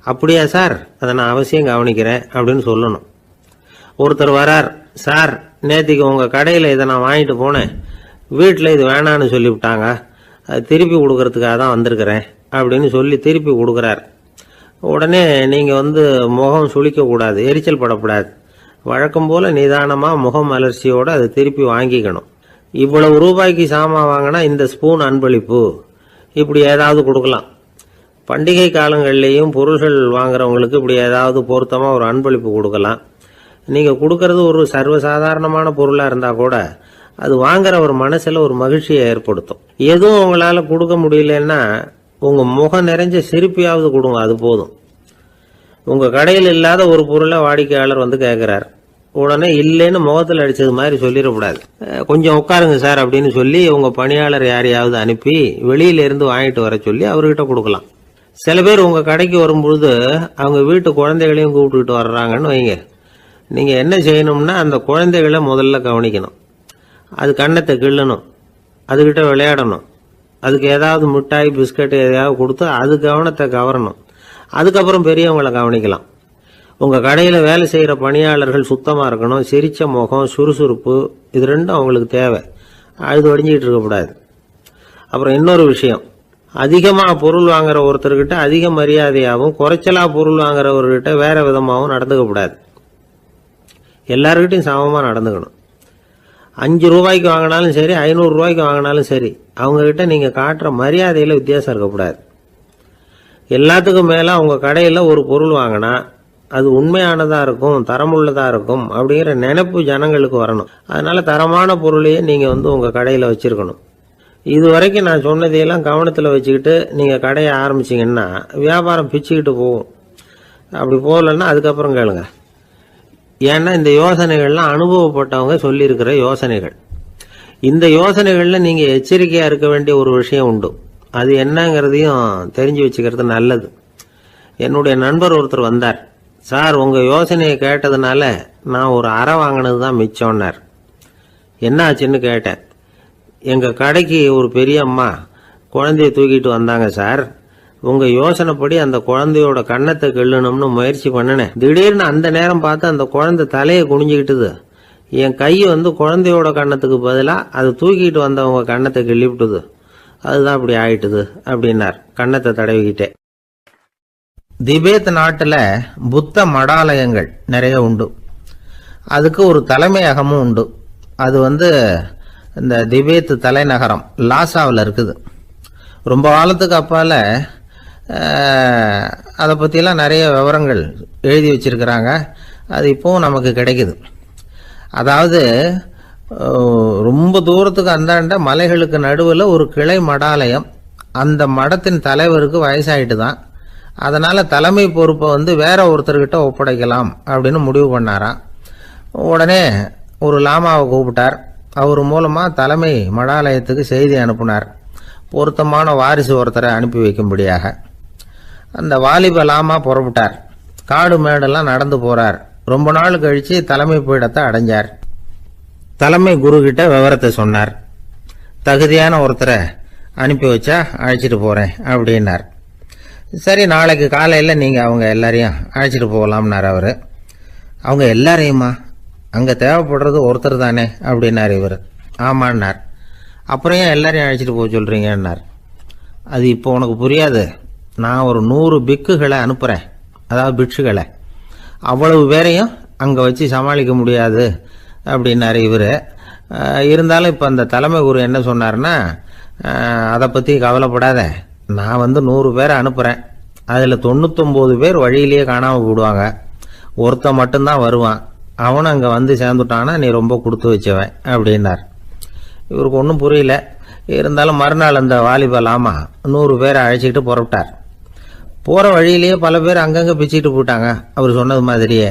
அப்படியா சார், அதை நான் அவசியம் கவனிக்கிறேன் அப்படின்னு சொல்லணும். ஒருத்தர் வரார், சார் நேற்றுக்கு உங்கள் கடையில் இதை நான் வாங்கிட்டு போனேன், வீட்டில் இது வேணான்னு சொல்லிவிட்டாங்க, அது திருப்பி கொடுக்கறதுக்காக தான் வந்திருக்கிறேன் அப்படின்னு சொல்லி திருப்பி கொடுக்குறார். உடனே நீங்கள் முகம் சுளிக்கக்கூடாது, எரிச்சல் படக்கூடாது. வழக்கம் போல நிதானமா முகம் அலர்ச்சியோட அதை திருப்பி வாங்கிக்கணும். இவ்வளவு ரூபாய்க்கு சாமான் வாங்கினா இந்த ஸ்பூன் அன்பளிப்பு, இப்படி ஏதாவது கொடுக்கலாம். பண்டிகை காலங்கள்லேயும் பொருள்கள் வாங்குறவங்களுக்கு இப்படி ஏதாவது பொருத்தமாக ஒரு அன்பளிப்பு கொடுக்கலாம். நீங்கள் கொடுக்கறது ஒரு சர்வசாதாரணமான பொருளாக இருந்தால் கூட அது வாங்குற ஒரு மனசில் ஒரு மகிழ்ச்சியை ஏற்படுத்தும். எதுவும் உங்களால் கொடுக்க முடியலன்னா உங்கள் முகம் நிறைஞ்ச சிரிப்பையாவது கொடுங்க, அது போதும். உங்கள் கடையில் இல்லாத ஒரு பொருளை வாடிக்கையாளர் வந்து கேட்குறார், உடனே இல்லைன்னு முகத்தில் அடித்தது மாதிரி சொல்லிடக்கூடாது. கொஞ்சம் உட்காருங்க சார் அப்படின்னு சொல்லி உங்கள் பணியாளர் யாரையாவது அனுப்பி வெளியிலேருந்து வாங்கிட்டு வர சொல்லி அவர்கிட்ட கொடுக்கலாம். சில பேர் உங்கள் கடைக்கு வரும்பொழுது அவங்க வீட்டு குழந்தைகளையும் கூப்பிட்டுக்கிட்டு வர்றாங்கன்னு வைங்க. நீங்கள் என்ன செய்யணும்னா அந்த குழந்தைகளை முதல்ல கவனிக்கணும். அது கன்னத்தை கிள்ளணும், அதுகிட்ட விளையாடணும், அதுக்கு ஏதாவது மிட்டாய் பிஸ்கட் எதையாவது கொடுத்து அது கவனத்தை கவரணும். அதுக்கப்புறம் பெரியவங்களை கவனிக்கலாம். உங்கள் கடையில் வேலை செய்கிற பணியாளர்கள் சுத்தமாக இருக்கணும், சிரிச்ச முகம், சுறுசுறுப்பு, இது ரெண்டும் அவங்களுக்கு தேவை. அழுது ஒடிஞ்சிக்கிட்டு இருக்கக்கூடாது. அப்புறம் இன்னொரு விஷயம், அதிகமாக பொருள் வாங்குற ஒருத்தர்கிட்ட அதிக மரியாதையாகவும் குறைச்சலா பொருள் வாங்குறவர்கிட்ட வேற விதமாகவும் நடந்துக்கக்கூடாது. எல்லாருக்கிட்டையும் சமமாக நடந்துக்கணும். 5 ரூபாய்க்கு வாங்கினாலும் சரி, 500 ரூபாய்க்கு வாங்கினாலும் சரி, அவங்கக்கிட்ட நீங்கள் காட்டுற மரியாதையில் வித்தியாசம் இருக்கக்கூடாது. எல்லாத்துக்கும் மேலே உங்கள் கடையில் ஒரு பொருள் வாங்கினா அது உண்மையானதாக இருக்கும், தரமுள்ளதாக இருக்கும் அப்படிங்கிற நினைப்பு ஜனங்களுக்கு வரணும். அதனால் தரமான பொருளையே நீங்கள் உங்கள் கடையில் வச்சுருக்கணும். இது வரைக்கும் நான் சொன்னதையெல்லாம் கவனத்தில் வச்சுக்கிட்டு நீங்கள் கடையை ஆரம்பிச்சிங்கன்னா வியாபாரம் பிச்சுக்கிட்டு போகும். அப்படி போகலன்னா அதுக்கப்புறம் கேளுங்க. ஏன்னா இந்த யோசனைகள்லாம் அனுபவப்பட்டவங்க சொல்லியிருக்கிற யோசனைகள். இந்த யோசனைகளில் நீங்கள் எச்சரிக்கையாக இருக்க வேண்டிய ஒரு விஷயம் உண்டு. அது என்னங்கிறதையும் தெரிஞ்சு வச்சுக்கிறது நல்லது. என்னுடைய நண்பர் ஒருத்தர் வந்தார். சார், உங்கள் யோசனையை கேட்டதுனால நான் ஒரு அறை வாங்கினது தான் மிச்சம்னார். என்ன ஆச்சுன்னு கேட்டேன். எங்கள் கடைக்கு ஒரு பெரிய அம்மா குழந்தைய தூக்கிட்டு வந்தாங்க சார். உங்கள் யோசனைப்படி அந்த குழந்தையோட கன்னத்தை கிள்ளணும்னு முயற்சி பண்ணினேன். திடீர்னு அந்த நேரம் பார்த்து அந்த குழந்தை தலையை குனிஞ்சிக்கிட்டுது. என் கை குழந்தையோட கன்னத்துக்கு பதிலாக அது தூக்கிட்டு வந்தவங்க கன்னத்தை கிள்ளி விட்டுது. அதுதான் அப்படி ஆயிட்டுது அப்படின்னார் கன்னத்தை தடவிக்கிட்டே. திபேத் நாட்டில் புத்த மடாலயங்கள் நிறைய உண்டு. அதுக்கு ஒரு தலைமையகமும் உண்டு. அது இந்த திபேத் தலைநகரம் லாசாவில் இருக்குது. ரொம்ப காலத்துக்கு அப்பால் அதை பற்றிலாம் நிறைய விவரங்கள் எழுதி வச்சிருக்கிறாங்க. அது இப்போவும் நமக்கு கிடைக்குது. அதாவது ரொம்ப தூரத்துக்கு அந்தாண்ட மலைகளுக்கு நடுவில் ஒரு கிளை மடாலயம். அந்த மடத்தின் தலைவருக்கு வயசாயிட்டு தான். அதனால் தலைமை பொறுப்பை வேற ஒருத்தர்கிட்ட ஒப்படைக்கலாம் அப்படின்னு முடிவு பண்ணாராம். உடனே ஒரு லாமாவை கூப்பிட்டார். அவர் மூலமாக தலைமை மடாலயத்துக்கு செய்தி அனுப்புனார், பொருத்தமான வாரிசு ஒருத்தரை அனுப்பி வைக்கும்படியாக. அந்த வாலிப லாமா புறப்பட்டார். காடு மேடெல்லாம் நடந்து போறார். ரொம்ப நாள் கழிச்சு தலைமை பீடத்தை அடைஞ்சார். தலைமை குரு கிட்ட விவரத்தை சொன்னார். தகுதியான ஒருத்தரை அனுப்பி வச்சா அழைச்சிட்டு போறேன் அப்படின்னார். சரி, நாளைக்கு காலையில் நீங்கள் அவங்க எல்லாரையும் அழைச்சிட்டு போகலாம்னார் அவர். அவங்க எல்லாரையுமா? அங்கே தேவைப்படுறது ஒருத்தர் தானே அப்படின்னார் இவர். ஆமான்னார். அப்புறம் ஏன் எல்லாரையும் அழைச்சிட்டு போக சொல்கிறீங்கன்னார். அது இப்போ உனக்கு புரியாது. நான் ஒரு 100 பிக்குகளை அனுப்புகிறேன், அதாவது பிட்சுகளை. அவ்வளவு பேரையும் அங்கே வச்சு சமாளிக்க முடியாது அப்படின்னார் இவர். இருந்தாலும் இப்போ அந்த தலைமை குரு என்ன சொன்னார்னா, அதை பற்றி கவலைப்படாத, நான் 100 பேரை அனுப்புகிறேன். அதில் 99 பேர் வழியிலேயே காணாமல் போடுவாங்க, ஒருத்தன் மட்டும்தான் வருவான். அவனும் அங்கே சேர்ந்துட்டானா நீ ரொம்ப கொடுத்து வச்சவன் அப்படின்னார். இவருக்கு ஒன்றும் புரியல. இருந்தாலும் மறுநாள் அந்த வாலிப லாமா 100 பேரை அழைச்சிக்கிட்டு புறப்பட்டார். போகிற வழியிலேயே பல பேர் அங்கங்கே பிச்சுக்கிட்டு போட்டாங்க. அவர் சொன்னது மாதிரியே.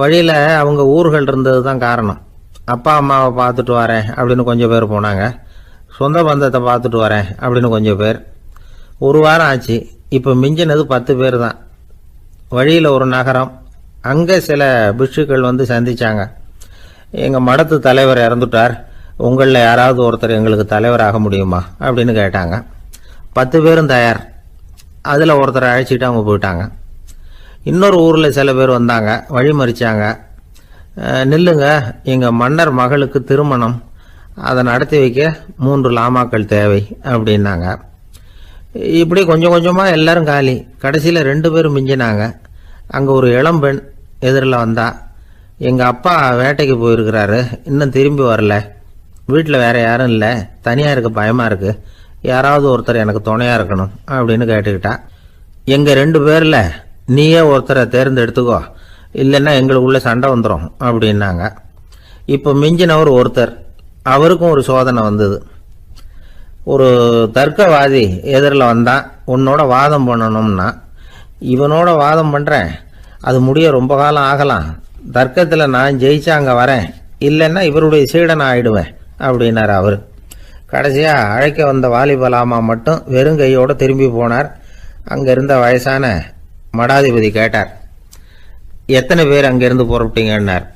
வழியில் அவங்க ஊர்கள் இருந்தது தான் காரணம். அப்பா அம்மாவை பார்த்துட்டு வரேன் அப்படின்னு கொஞ்சம் பேர் போனாங்க. சொந்த பந்தத்தை பார்த்துட்டு வரேன் அப்படின்னு கொஞ்சம் பேர். ஒரு வாரம் ஆச்சு. இப்போ மிஞ்சினது 10 பேர் தான். வழியில் ஒரு நகரம். அங்கே சில பிட்சுக்கள் சந்திச்சாங்க. எங்கள் மடத்து தலைவர் இறந்துட்டார், உங்களில் யாராவது ஒருத்தர் எங்களுக்கு தலைவராக முடியுமா அப்படின்னு கேட்டாங்க. 10 பேரும் தயார். அதில் ஒருத்தரை அழைச்சிட்டு அவங்க போயிட்டாங்க. இன்னொரு ஊரில் சில பேர் வந்தாங்க, வழி மறிச்சாங்க. நில்லுங்க, எங்கள் மன்னர் மகளுக்கு திருமணம், அதை நடத்தி வைக்க 3 லாமாக்கள் தேவை அப்படின்னாங்க. இப்படி கொஞ்சம் கொஞ்சமாக எல்லாரும் காலி. கடைசியில் 2 பேரும் மிஞ்சினாங்க. அங்கே ஒரு இளம்பெண் எதிரில் வந்தா. எங்கள் அப்பா வேட்டைக்கு போயிருக்கிறாரு, இன்னும் திரும்பி வரல. வீட்டில் வேற யாரும் இல்லை, தனியாக இருக்க பயமாக இருக்குது. யாராவது ஒருத்தர் எனக்கு துணையாக இருக்கணும் அப்படின்னு கேட்டுக்கிட்டா. எங்கள் 2 பேரில் நீயே ஒருத்தரை தேர்ந்தெடுத்துக்கோ, இல்லைன்னா எங்களுக்குள்ள சண்டை வந்துடும் அப்படின்னாங்க. இப்போ மிஞ்சினவர் ஒருத்தர், அவருக்கும் ஒரு சோதனை வந்தது. ஒரு தர்க்கவாதி எதிரில் வந்தான், உன்னோட வாதம் பண்ணணும்னா. இவனோட வாதம் பண்ணுறேன், அது முடிய ரொம்ப காலம் ஆகலாம். தர்க்கத்தில் நான் ஜெயிச்சா அங்கே வரேன், இல்லைன்னா இவருடைய சீடனை ஆயிடுவேன் அப்படின்னார் அவர். கடைசியாக அழைக்க வந்த வாலிபலாமா மட்டும் வெறும் கையோடு திரும்பி போனார். அங்கே இருந்த வயசான மடாதிபதி கேட்டார், எத்தனை பேர் அங்கேருந்து புறப்பட்டீங்கன்னார்.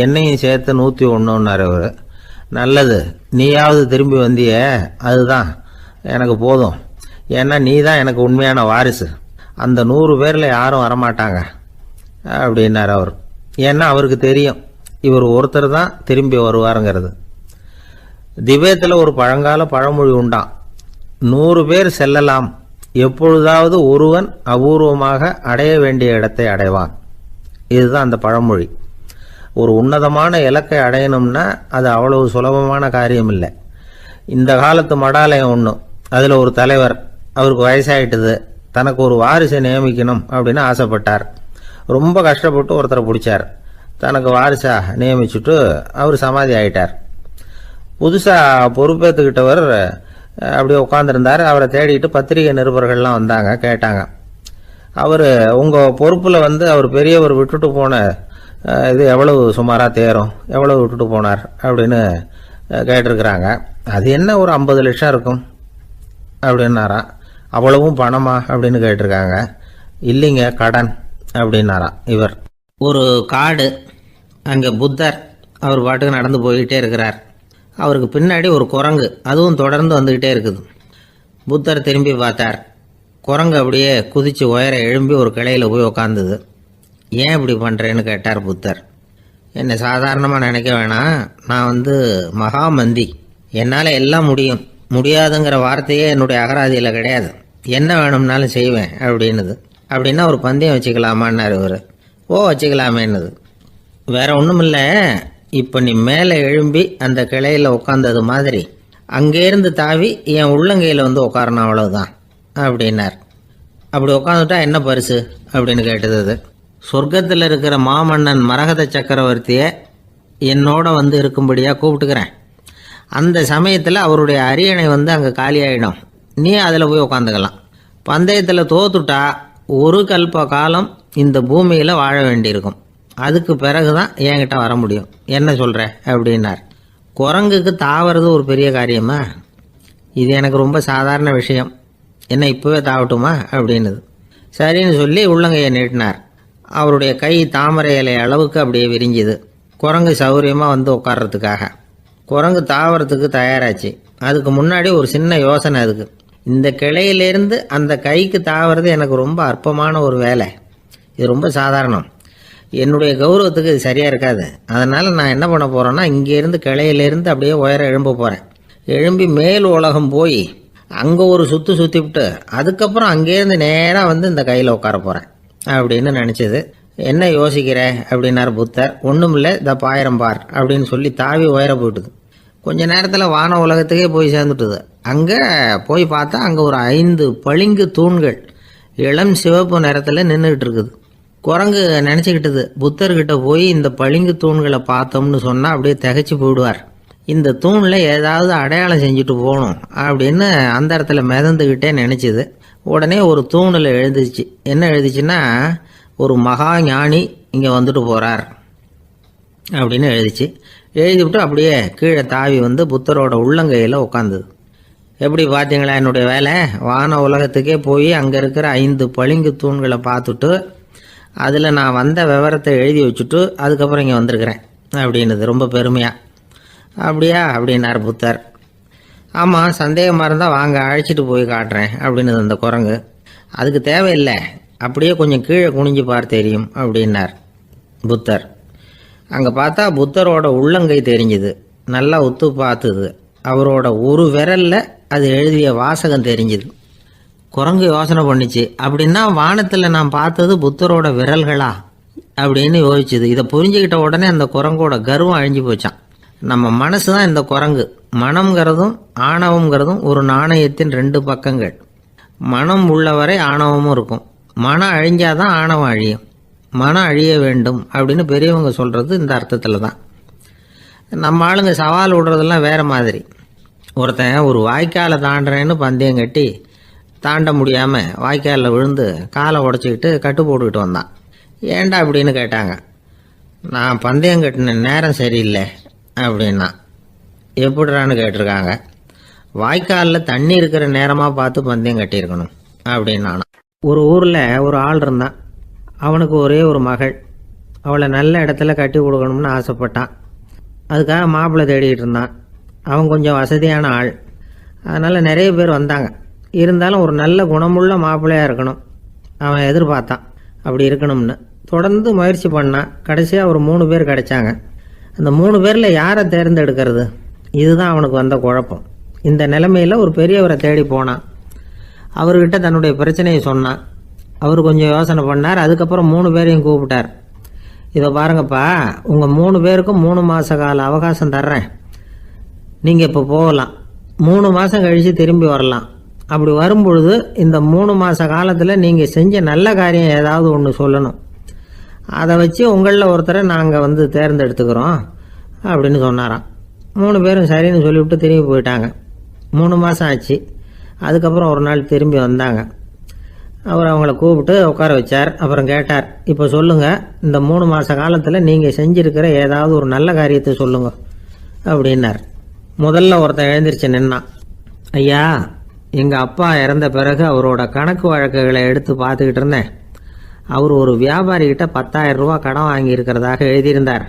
என்னையும் சேர்த்து 101ன்னார் அவர். நல்லது, நீயாவது திரும்பி வந்திய, அதுதான் எனக்கு போதும். ஏன்னா நீ தான் எனக்கு உண்மையான வாரிசு. அந்த 100 பேரில் யாரும் வரமாட்டாங்க அப்படின்னார் அவர். ஏன்னா அவருக்கு தெரியும் இவர் ஒருத்தர் தான் திரும்பி வருவாருங்கிறது. திபேத்தில் ஒரு பழங்கால பழமொழி உண்டாம், 100 பேர் செல்லலாம், எப்பொழுதாவது ஒருவன் அபூர்வமாக அடைய வேண்டிய இடத்தை அடைவான். இதுதான் அந்த பழமொழி. ஒரு உன்னதமான இலக்கை அடையணும்னா அது அவ்வளவு சுலபமான காரியம் இல்லை. இந்த காலத்து மடாலயம் ஒன்று, அதில் ஒரு தலைவர், அவருக்கு வயசாயிட்டுது, தனக்கு ஒரு வாரிசை நியமிக்கணும் அப்படின்னு ஆசைப்பட்டார். ரொம்ப கஷ்டப்பட்டு ஒருத்தரை பிடிச்சார், தனக்கு வாரிசா நியமிச்சுட்டு அவர் சமாதி ஆயிட்டார். புதுசாக பொறுப்பேற்றுக்கிட்டவர் அப்படியே உட்காந்துருந்தார். அவரை தேடிட்டு பத்திரிகை நிருபர்கள்லாம் வந்தாங்க, கேட்டாங்க. அவர் உங்கள் பொறுப்பில் வந்து அவர் பெரியவர் விட்டுட்டு போன இது எவ்வளவு சுமாராக தேரும், எவ்வளவு விட்டுட்டு போனார் அப்படின்னு கேட்டிருக்கிறாங்க. அது என்ன ஒரு 50 லட்சம் இருக்கும் அப்படின்னாராம். அவ்வளவும் பணமா அப்படின்னு கேட்டிருக்காங்க. இல்லைங்க, கடன் அப்படின்னாராம் இவர். ஒரு காடு, அங்கே புத்தர் அவர் பாட்டுக்கு நடந்து போய்கிட்டே இருக்கிறார். அவருக்கு பின்னாடி ஒரு குரங்கு, அதுவும் தொடர்ந்து வந்துக்கிட்டே இருக்குது. புத்தர் திரும்பி பார்த்தார். குரங்கு அப்படியே குதித்து உயர எழும்பி ஒரு கிளையில் போய் உக்காந்துது. ஏன் இப்படி பண்ணுறேன்னு கேட்டார் புத்தர். என்னை சாதாரணமாக நினைக்க வேணாம், நான் வந்து மகாமந்தி, என்னால் எல்லாம் முடியும், முடியாதுங்கிற வார்த்தையே என்னுடைய அகராதியில் கிடையாது, என்ன வேணும்னாலும் செய்வேன் அப்படின்னுது. அப்படின்னா ஒரு பந்தயம் வச்சுக்கலாமான்னார் இவர். ஓ வச்சுக்கலாமேன்னுது. வேற ஒன்றும் இல்லை, இப்போ நீ மேலே எழும்பி அந்த கிளையில் உட்காந்தது மாதிரி அங்கேருந்து தாவி என் உள்ளங்கையில் வந்து உட்காரணும், அவ்வளவுதான் அப்படின்னார். அப்படி உட்காந்துட்டா என்ன பரிசு அப்படின்னு கேட்டது அது. சொர்க்கத்தில் இருக்கிற மாமன்னன் மரகத சக்கரவர்த்தியை என்னோட வந்து இருக்கும்படியாக கூப்பிட்டுக்கிறேன். அந்த சமயத்தில் அவருடைய அரியணை வந்து அங்கே காலியாகிடும், நீ அதில் போய் உட்காந்துக்கலாம். பந்தயத்தில் தோத்துட்டா ஒரு கல்ப காலம் இந்த பூமியில் வாழ வேண்டியிருக்கும், அதுக்கு பிறகு தான் என்கிட்ட வர முடியும், என்ன சொல்கிற அப்படின்னார். குரங்குக்கு தாவறது ஒரு பெரிய காரியமா? இது எனக்கு ரொம்ப சாதாரண விஷயம், என்ன இப்போவே தாவட்டுமா அப்படின்னுது. சரின்னு சொல்லி உள்ளங்கையை நீட்டினார். அவருடைய கை தாமரை இலை அளவுக்கு அப்படியே விரிஞ்சுது, குரங்கு சௌகரியமாக வந்து உட்கார்றதுக்காக. குரங்கு தாவறதுக்கு தயாராச்சு. அதுக்கு முன்னாடி ஒரு சின்ன யோசனை அதுக்கு. இந்த கிளையிலேருந்து அந்த கைக்கு தாவறது எனக்கு ரொம்ப அற்பமான ஒரு வேலை, இது ரொம்ப சாதாரணம், என்னுடைய கௌரவத்துக்கு இது சரியாக இருக்காது. அதனால் நான் என்ன பண்ண போகிறேன்னா, இங்கேருந்து கிளையிலேருந்து அப்படியே உயர எழும்ப போகிறேன். எழும்பி மேல் உலகம் போய் அங்கே ஒரு சுற்றிவிட்டு அதுக்கப்புறம் அங்கேருந்து நேராக வந்து இந்த கையில் உட்கார போகிறேன் அப்படின்னு நினச்சிது. என்ன யோசிக்கிற அப்படின்னார் புத்தர். ஒன்றும் இல்லை, இந்த பாயிரம் பார் அப்படின்னு சொல்லி தாவி உயர போயிட்டுது. கொஞ்ச நேரத்தில் வான உலகத்துக்கே போய் சேர்ந்துட்டுது. அங்கே போய் பார்த்தா அங்கே ஒரு 5 பளிங்கு தூண்கள் இளம் சிவப்பு நிறத்தில் நின்றுக்கிட்டு இருக்குது. குரங்கு நினச்சிக்கிட்டது, புத்தர்கிட்ட போய் இந்த பளிங்கு தூண்களை பார்த்தோம்னு சொன்னால் அப்படியே திகைச்சு போயிடுவார், இந்த தூணில் ஏதாவது அடையாளம் செஞ்சுட்டு போகணும் அப்படின்னு அந்த இடத்துல மிதந்துக்கிட்டே நினச்சிது. உடனே ஒரு தூணில் எழுதிச்சு. என்ன எழுதிச்சுன்னா, ஒரு மகா ஞானி இங்கே வந்துட்டு போகிறார் அப்படின்னு எழுதிச்சு. எழுதிவிட்டு அப்படியே கீழே தாவி வந்து புத்தரோட உள்ளங்கையில் உட்காந்துது. எப்படி பார்த்தீங்களா என்னுடைய வேலை? வான உலகத்துக்கே போய் அங்கே இருக்கிற 5 பளிங்கு தூண்களை பார்த்துட்டு அதில் நான் வந்த விவரத்தை எழுதி வச்சுட்டு அதுக்கப்புறம் இங்கே வந்திருக்கிறேன் அப்படின்னுது ரொம்ப பெருமையாக. அப்படியா அப்படின்னார் புத்தர். ஆமாம், சந்தேகமாக இருந்தால் வாங்க அழைச்சிட்டு போய் காட்டுறேன் அப்படின்னு அந்த குரங்கு. அதுக்கு தேவையில்லை, அப்படியே கொஞ்சம் கீழே குனிஞ்சு பார் தெரியும் அப்படின்னார் புத்தர். அங்கே பார்த்தா புத்தரோட உள்ளங்கை தெரிஞ்சுது. நல்லா உத்து பார்த்துது. அவரோட ஒரு விரலில் அது எழுதிய வாசகம் தெரிஞ்சுது. குரங்கு யோசனை பண்ணிச்சு, அப்படின்னா வானத்தில் நான் பார்த்தது புத்தரோட விரல்களா? அப்படின்னு யோசிச்சுது. இதை புரிஞ்சுக்கிட்ட உடனே அந்த குரங்கோட கர்வம் அழிஞ்சு போச்சான். நம்ம மனசு தான் இந்த குரங்கு. மனம்ங்கிறதும் ஆணவம்ங்கிறதும் ஒரு நாணயத்தின் ரெண்டு பக்கங்கள். மனம் உள்ளவரை ஆணவமும் இருக்கும். மனம் அழிஞ்சாதான் ஆணவம் அழியும். மனம் அழிய வேண்டும் அப்படின்னு பெரியவங்க சொல்கிறது இந்த அர்த்தத்தில் தான். நம்ம ஆளுங்க சவால் விடுறதெல்லாம் வேறு மாதிரி. ஒருத்தன் ஒரு வாய்க்காலை தாண்டுறேன்னு பந்தயம் கட்டி தாண்ட முடியாமல் வாய்க்காலில் விழுந்து காலை உடச்சிக்கிட்டு கட்டு போட்டுக்கிட்டு வந்தான். ஏன்டா அப்படின்னு கேட்டாங்க. நான் பந்தயம் கட்டின நேரம் சரியில்லை அப்படின்னா. எப்படிறான்னு கேட்டிருக்காங்க. வாய்க்காலில் தண்ணி இருக்கிற நேரமாக பார்த்து பந்தயம் கட்டியிருக்கணும் அப்படின்னானா. ஒரு ஊரில் ஒரு ஆள் இருந்தான். அவனுக்கு ஒரே ஒரு மகள். அவளை நல்ல இடத்துல கட்டி கொடுக்கணும்னு ஆசைப்பட்டான். அதுக்காக மாப்பிள்ளை தேடிட்டு இருந்தான். அவன் கொஞ்சம் வசதியான ஆள். அதனால் நிறைய பேர் வந்தாங்க. இருந்தாலும் ஒரு நல்ல குணமுள்ள மாப்பிள்ளையாக இருக்கணும் அவன் எதிர்பார்த்தான். அப்படி இருக்கணும்னு தொடர்ந்து முயற்சி பண்ணான். கடைசியாக ஒரு 3 பேர் கிடைச்சாங்க. அந்த 3 பேரில் யாரை தேர்ந்தெடுக்கிறது, இதுதான் அவனுக்கு வந்த குழப்பம். இந்த நிலைமையில் ஒரு பெரியவரை தேடி போனான். அவர்கிட்ட தன்னுடைய பிரச்சனையை சொன்னான். அவர் கொஞ்சம் யோசனை பண்ணார். அதுக்கப்புறம் 3 பேரையும் கூப்பிட்டார். இதை பாருங்கப்பா, உங்கள் 3 பேருக்கும் 3 மாத கால அவகாசம் தர்றேன். நீங்கள் இப்போ போகலாம். 3 மாதம் கழித்து திரும்பி வரலாம். அப்படி வரும்பொழுது இந்த 3 மாத காலத்தில் நீங்கள் செஞ்ச நல்ல காரியம் ஏதாவது ஒன்று சொல்லணும். அதை வச்சு உங்களில் ஒருத்தரை நாங்கள் தேர்ந்தெடுத்துக்கிறோம் அப்படின்னு சொன்னாராம். 3 பேரும் சரின்னு சொல்லிவிட்டு திரும்பி போயிட்டாங்க. 3 மாதம் ஆச்சு. அதுக்கப்புறம் ஒரு நாள் திரும்பி வந்தாங்க. அவர் அவங்கள கூப்பிட்டு உட்கார வச்சார். அப்புறம் கேட்டார், இப்போ சொல்லுங்கள், இந்த 3 மாத காலத்தில் நீங்கள் செஞ்சுருக்கிற ஏதாவது ஒரு நல்ல காரியத்தை சொல்லுங்க அப்படின்னார். முதல்ல ஒருத்தன் எழுந்திரிச்சு நின்னான். ஐயா, எங்கள் அப்பா இறந்த பிறகு அவரோட கணக்கு வழக்குகளை எடுத்து பார்த்துக்கிட்டு இருந்தேன். அவர் ஒரு வியாபாரிகிட்ட 10,000 ரூபா கடன் வாங்கியிருக்கிறதாக எழுதியிருந்தார்.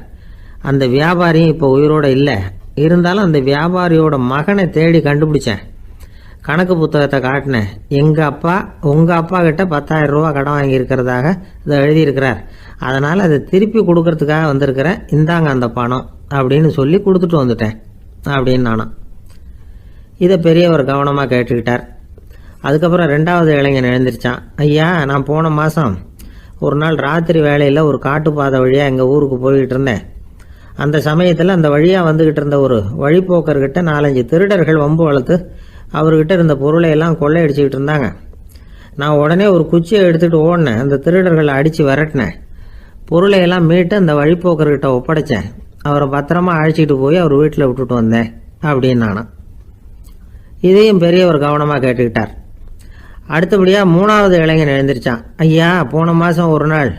அந்த வியாபாரியும் இப்போ உயிரோடு இல்லை. இருந்தாலும் அந்த வியாபாரியோட மகனை தேடி கண்டுபிடிச்சேன். கணக்கு புத்தகத்தை காட்டினேன். எங்கள் அப்பா உங்கள் அப்பா கிட்ட 10,000 ரூபா கடன் வாங்கியிருக்கிறதாக இதை எழுதியிருக்கிறார். அதனால் அதை திருப்பி கொடுக்கறதுக்காக வந்திருக்கிறேன். இந்தாங்க அந்த பணம் அப்படின்னு சொல்லி கொடுத்துட்டு வந்துட்டேன் அப்படின்னு நானும். இதை பெரியவர் கவனமாக கேட்டுக்கிட்டார். அதுக்கப்புறம் 2வது இளைஞன் எழுந்திரிச்சான். ஐயா, நான் போன மாதம் ஒரு நாள் ராத்திரி வேளையில் ஒரு காட்டுப்பாதை வழியாக எங்கள் ஊருக்கு போய்கிட்டு இருந்தேன். அந்த சமயத்தில் அந்த வழியாக வந்துக்கிட்டு இருந்த ஒரு வழிப்போக்கர்கிட்ட 4-5 திருடர்கள் வம்பு வளர்த்து அவர்கிட்ட இருந்த பொருளை எல்லாம் கொள்ளையடிச்சிக்கிட்டு இருந்தாங்க. நான் உடனே ஒரு குச்சியை எடுத்துகிட்டு ஓடினேன். அந்த திருடர்களை அடித்து விரட்டினேன். பொருளை எல்லாம் மீட்டு அந்த வழிப்போக்கர்கிட்ட ஒப்படைச்சேன். அவரை பத்திரமா அழைச்சிட்டு போய் அவர் வீட்டில் விட்டுட்டு வந்தேன் அப்படின்னு நானும். இதையும் பெரியவர் கவனமாக கேட்டுக்கிட்டார். அடுத்தபடியாக 3வது இளைஞன் எழுந்திரிச்சான். ஐயா, போன மாதம் ஒரு நாள்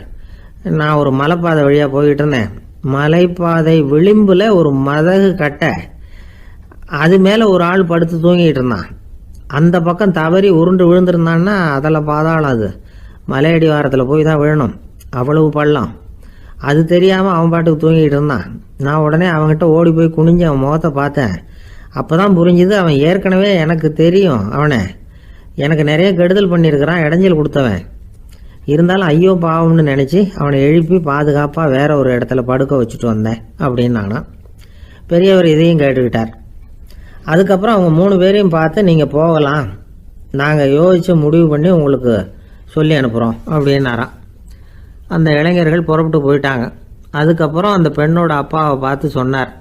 நான் ஒரு மலைப்பாதை வழியாக போய்கிட்டு இருந்தேன். மலைப்பாதை விளிம்பில் ஒரு மதகு கட்டை, அது மேலே ஒரு ஆள் படுத்து தூங்கிட்டு இருந்தான். அந்த பக்கம் தவறி உருண்டு விழுந்திருந்தான்னா அதில் பாதாளம். அது மலையடி வாரத்தில் போய் தான் விழணும். அவ்வளவு பள்ளம். அது தெரியாமல் அவன் பாட்டுக்கு தூங்கிட்டு இருந்தான். நான் உடனே அவன்கிட்ட ஓடி போய் குனிஞ்சு அவன் முகத்தை பார்த்தேன். அப்போ தான் புரிஞ்சுது, அவன் ஏற்கனவே எனக்கு தெரியும். அவனை எனக்கு நிறைய கெடுதல் பண்ணியிருக்கிறான், இடைஞ்சல் கொடுத்தவன். இருந்தாலும் ஐயோ பாவம்னு நினச்சி அவனை எழுப்பி பாதுகாப்பாக வேற ஒரு இடத்துல படுக்க வச்சுட்டு வந்தேன் அப்படின்னு நானும். பெரியவர் இதையும் கேட்டுக்கிட்டார். அதுக்கப்புறம் அவங்க 3 பேரையும் பார்த்து, நீங்கள் போகலாம், நாங்கள் யோசித்து முடிவு பண்ணி உங்களுக்கு சொல்லி அனுப்புகிறோம் அப்படின்னாராம். அந்த இளைஞர்கள் புறப்பட்டு போயிட்டாங்க. அதுக்கப்புறம் அந்த பெண்ணோட அப்பாவை பார்த்து சொன்னார்,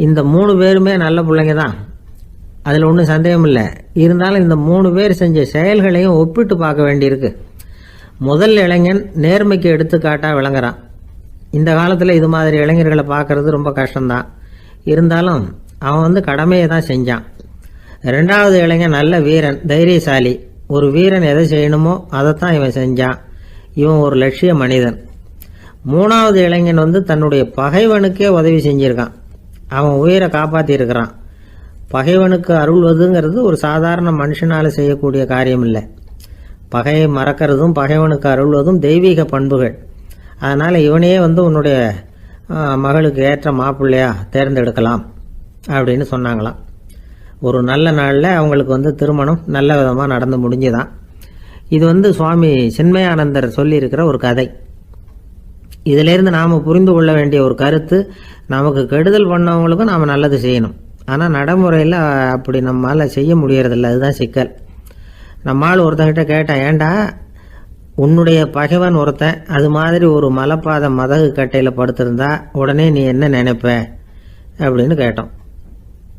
இந்த 3 பேருமே நல்ல பிள்ளைங்க தான், அதில் ஒன்றும் சந்தேகம் இல்லை. இருந்தாலும் இந்த 3 பேர் செஞ்ச செயல்களையும் ஒப்பிட்டு பார்க்க வேண்டியிருக்கு. முதல் இளைஞன் நேர்மைக்கு எடுத்துக்காட்டாக விளங்குறான். இந்த காலத்தில் இது மாதிரி இளைஞர்களை பார்க்கறது ரொம்ப கஷ்டம்தான். இருந்தாலும் அவன் கடமையை தான் செஞ்சான். 2வது இளைஞன் நல்ல வீரன், தைரியசாலி. ஒரு வீரன் எதை செய்யணுமோ அதைத்தான் இவன் செஞ்சான். இவன் ஒரு லட்சிய மனிதன். 3வது இளைஞன் தன்னுடைய பகைவனுக்கே உதவி செஞ்சிருக்கான். அவன் உயிரை காப்பாற்றியிருக்கிறான். பகைவனுக்கு அருள்வதுங்கிறது ஒரு சாதாரண மனுஷனால் செய்யக்கூடிய காரியம் இல்லை. பகையை மறக்கிறதும் பகைவனுக்கு அருள்வதும் தெய்வீக பண்புகள். அதனால் இவனையே உன்னுடைய மகளுக்கு ஏற்ற மாப்பிள்ளையா தேர்ந்தெடுக்கலாம் அப்படின்னு சொன்னாங்களாம். ஒரு நல்ல நாளில் அவங்களுக்கு திருமணம் நல்ல விதமாக நடந்து முடிஞ்சுதான். இது சுவாமி சின்மயானந்தர் சொல்லியிருக்கிற ஒரு கதை. இதிலேருந்து நாம் புரிந்து கொள்ள வேண்டிய ஒரு கருத்து, நமக்கு கெடுதல் பண்ணவங்களுக்கும் நாம் நல்லது செய்யணும். ஆனால் நடைமுறையில் அப்படி நம்மளால் செய்ய முடியறதில்ல. அதுதான் சிக்கல். நம்மால் ஒருத்தங்கிட்ட கேட்டான், ஏண்டா உன்னுடைய பகைவன் ஒருத்தன் அது மாதிரி ஒரு மலைப்பாதை மதகு கட்டையில் படுத்திருந்தா உடனே நீ என்ன நினைப்ப அப்படின்னு கேட்டோம்.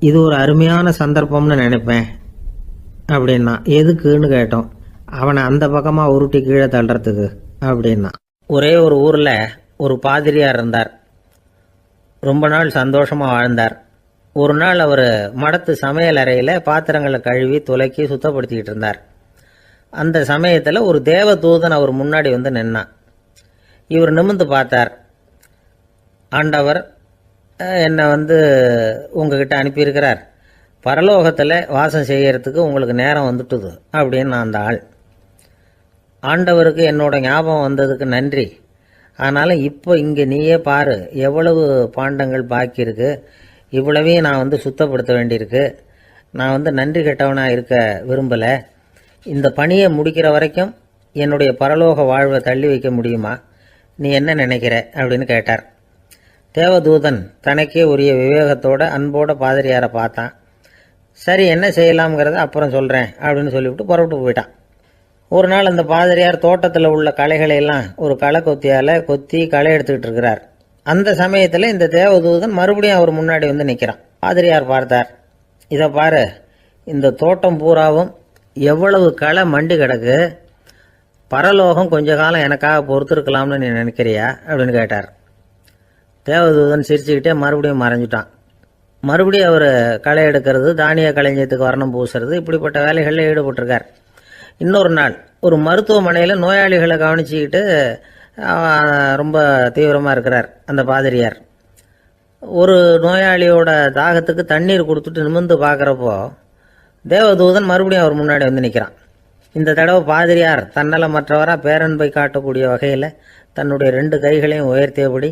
இது ஒரு அருமையான சந்தர்ப்பம்னு நினைப்பேன் அப்படின்னா. எதுக்குன்னு கேட்டோம். அவனை அந்த பக்கமாக உருட்டி கீழே தள்ளுறதுக்கு அப்படின்னா. ஒரே ஒரு ஊரில் ஒரு பாதிரியார் இருந்தார். ரொம்ப நாள் சந்தோஷமாக வாழ்ந்தார். ஒரு நாள் அவர் மடத்து சமையல் அறையில் பாத்திரங்களை கழுவி துலக்கி சுத்தப்படுத்திக்கிட்டு இருந்தார். அந்த சமயத்தில் ஒரு தேவதூதன் அவர் முன்னாடி வந்து நின்னான். இவர் நிமிர்ந்து பார்த்தார். ஆண்டவர் என்னை உங்ககிட்ட அனுப்பியிருக்கிறார், பரலோகத்தில் வாசம் செய்யறதுக்கு உங்களுக்கு நேரம் வந்துட்டுது அப்படின்னு அந்த ஆள். ஆண்டவருக்கு என்னோட ஞாபகம் வந்ததுக்கு நன்றி. ஆனாலும் இப்போ இங்கே நீயே பாரு, எவ்வளவு பாண்டங்கள் பாக்கி இருக்கு, இவ்வளவையும் நான் சுத்தப்படுத்த வேண்டியிருக்கு. நான் நன்றி கெட்டவனாக இருக்க விரும்பலை. இந்த பணியை முடிக்கிற வரைக்கும் என்னுடைய பரலோக வாழ்வை தள்ளி வைக்க முடியுமா? நீ என்ன நினைக்கிற அப்படின்னு கேட்டார். தேவதூதன் தனக்கே உரிய விவேகத்தோட அன்போட பாதிரியாரை பார்த்தான். சரி, என்ன செய்யலாம்ங்கிறத அப்புறம் சொல்கிறேன் அப்படின்னு சொல்லிவிட்டு புறப்பட்டு போயிட்டான். ஒரு நாள் அந்த பாதிரியார் தோட்டத்தில் உள்ள களைகளை எல்லாம் ஒரு களை கொத்தியால் கொத்தி களை எடுத்துக்கிட்டு இருக்கிறார். அந்த சமயத்தில் இந்த தேவதூதன் மறுபடியும் அவர் முன்னாடி வந்து நிற்கிறான். பாதிரியார் பார்த்தார். இதை பாரு, இந்த தோட்டம் பூராவும் எவ்வளவு களை மண்டி கிடக்கு, பரலோகம் கொஞ்ச காலம் எனக்காக பொறுத்திருக்கலாம்னு நீ நினைக்கிறியா அப்படின்னு கேட்டார். தேவதூதன் சிரிச்சுக்கிட்டே மறுபடியும் மறைஞ்சிட்டான். மறுபடியும் அவர் களை எடுக்கிறது, தானிய களஞ்சியத்துக்கு வர்ணம் பூசுறது, இப்படிப்பட்ட வேலைகளில் ஈடுபட்டிருக்கார். இன்னொரு நாள் ஒரு மருத்துவமனையில் நோயாளிகளை கவனிச்சுக்கிட்டு ரொம்ப தீவிரமாக இருக்கிறார் அந்த பாதிரியார். ஒரு நோயாளியோட தாகத்துக்கு தண்ணீர் கொடுத்துட்டு நிமிர்ந்து பார்க்குறப்போ தேவதூதன் மறுபடியும் அவர் முன்னாடி வந்து நிற்கிறான். இந்த தடவை பாதிரியார் தன்னலமற்றவராக பேரன்பை காட்டக்கூடிய வகையில் தன்னுடைய 2 கைகளையும் உயர்த்தியபடி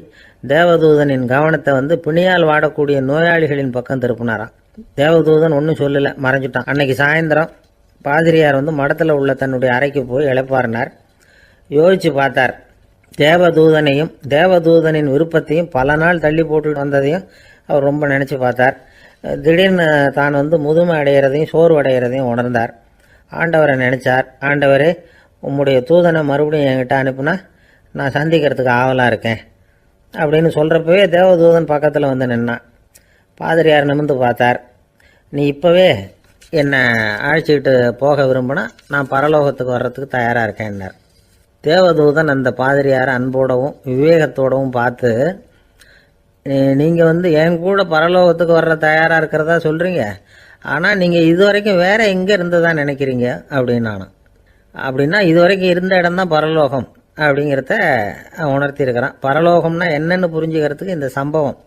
தேவதூதனின் கவனத்தை பிணியால் வாடக்கூடிய நோயாளிகளின் பக்கம் திருப்பினாராம். தேவதூதன் ஒன்றும் சொல்லலை, மறைஞ்சிட்டான். அன்னைக்கு சாயந்தரம் பாதிரியார் மடத்தில் உள்ள தன்னுடைய அறைக்கு போய் இளைப்பாறினார். யோசிச்சு பார்த்தார். தேவதூதனையும் தேவதூதனின் விருப்பத்தையும் பல நாள் தள்ளி போட்டு வந்ததையும் அவர் ரொம்ப நினச்சி பார்த்தார். திடீர்னு தான் முதுமை அடைகிறதையும் சோர்வு அடைகிறதையும் உணர்ந்தார். ஆண்டவரை நினைச்சார். ஆண்டவரே, உம்முடைய தூதனை மறுபடியும் என்கிட்ட அனுப்புனா நான் சந்திக்கிறதுக்கு ஆவலாக இருக்கேன் அப்படின்னு சொல்கிறப்பவே தேவதூதன் பக்கத்தில் வந்து நின்னான். பாதிரியார் நிமிர்ந்து பார்த்தார். நீ இப்போவே என்னை அழைச்சிக்கிட்டு போக விரும்பினா நான் பரலோகத்துக்கு வர்றதுக்கு தயாராக இருக்கேன்னார். தேவதூதன் அந்த பாதிரியாரை அன்போடவும் விவேகத்தோடவும் பார்த்து, நீங்கள் என் கூட பரலோகத்துக்கு வர்ற தயாராக இருக்கிறதா சொல்கிறீங்க, ஆனால் நீங்கள் இது வரைக்கும் வேறு எங்கே இருந்ததா நினைக்கிறீங்க அப்படின்னானா. அப்படின்னா இது வரைக்கும் இருந்த இடம்தான் பரலோகம் அப்படிங்கிறத உணர்த்தியிருக்கிறான். பரலோகம்னா என்னென்னு புரிஞ்சுக்கிறதுக்கு இந்த சம்பவம்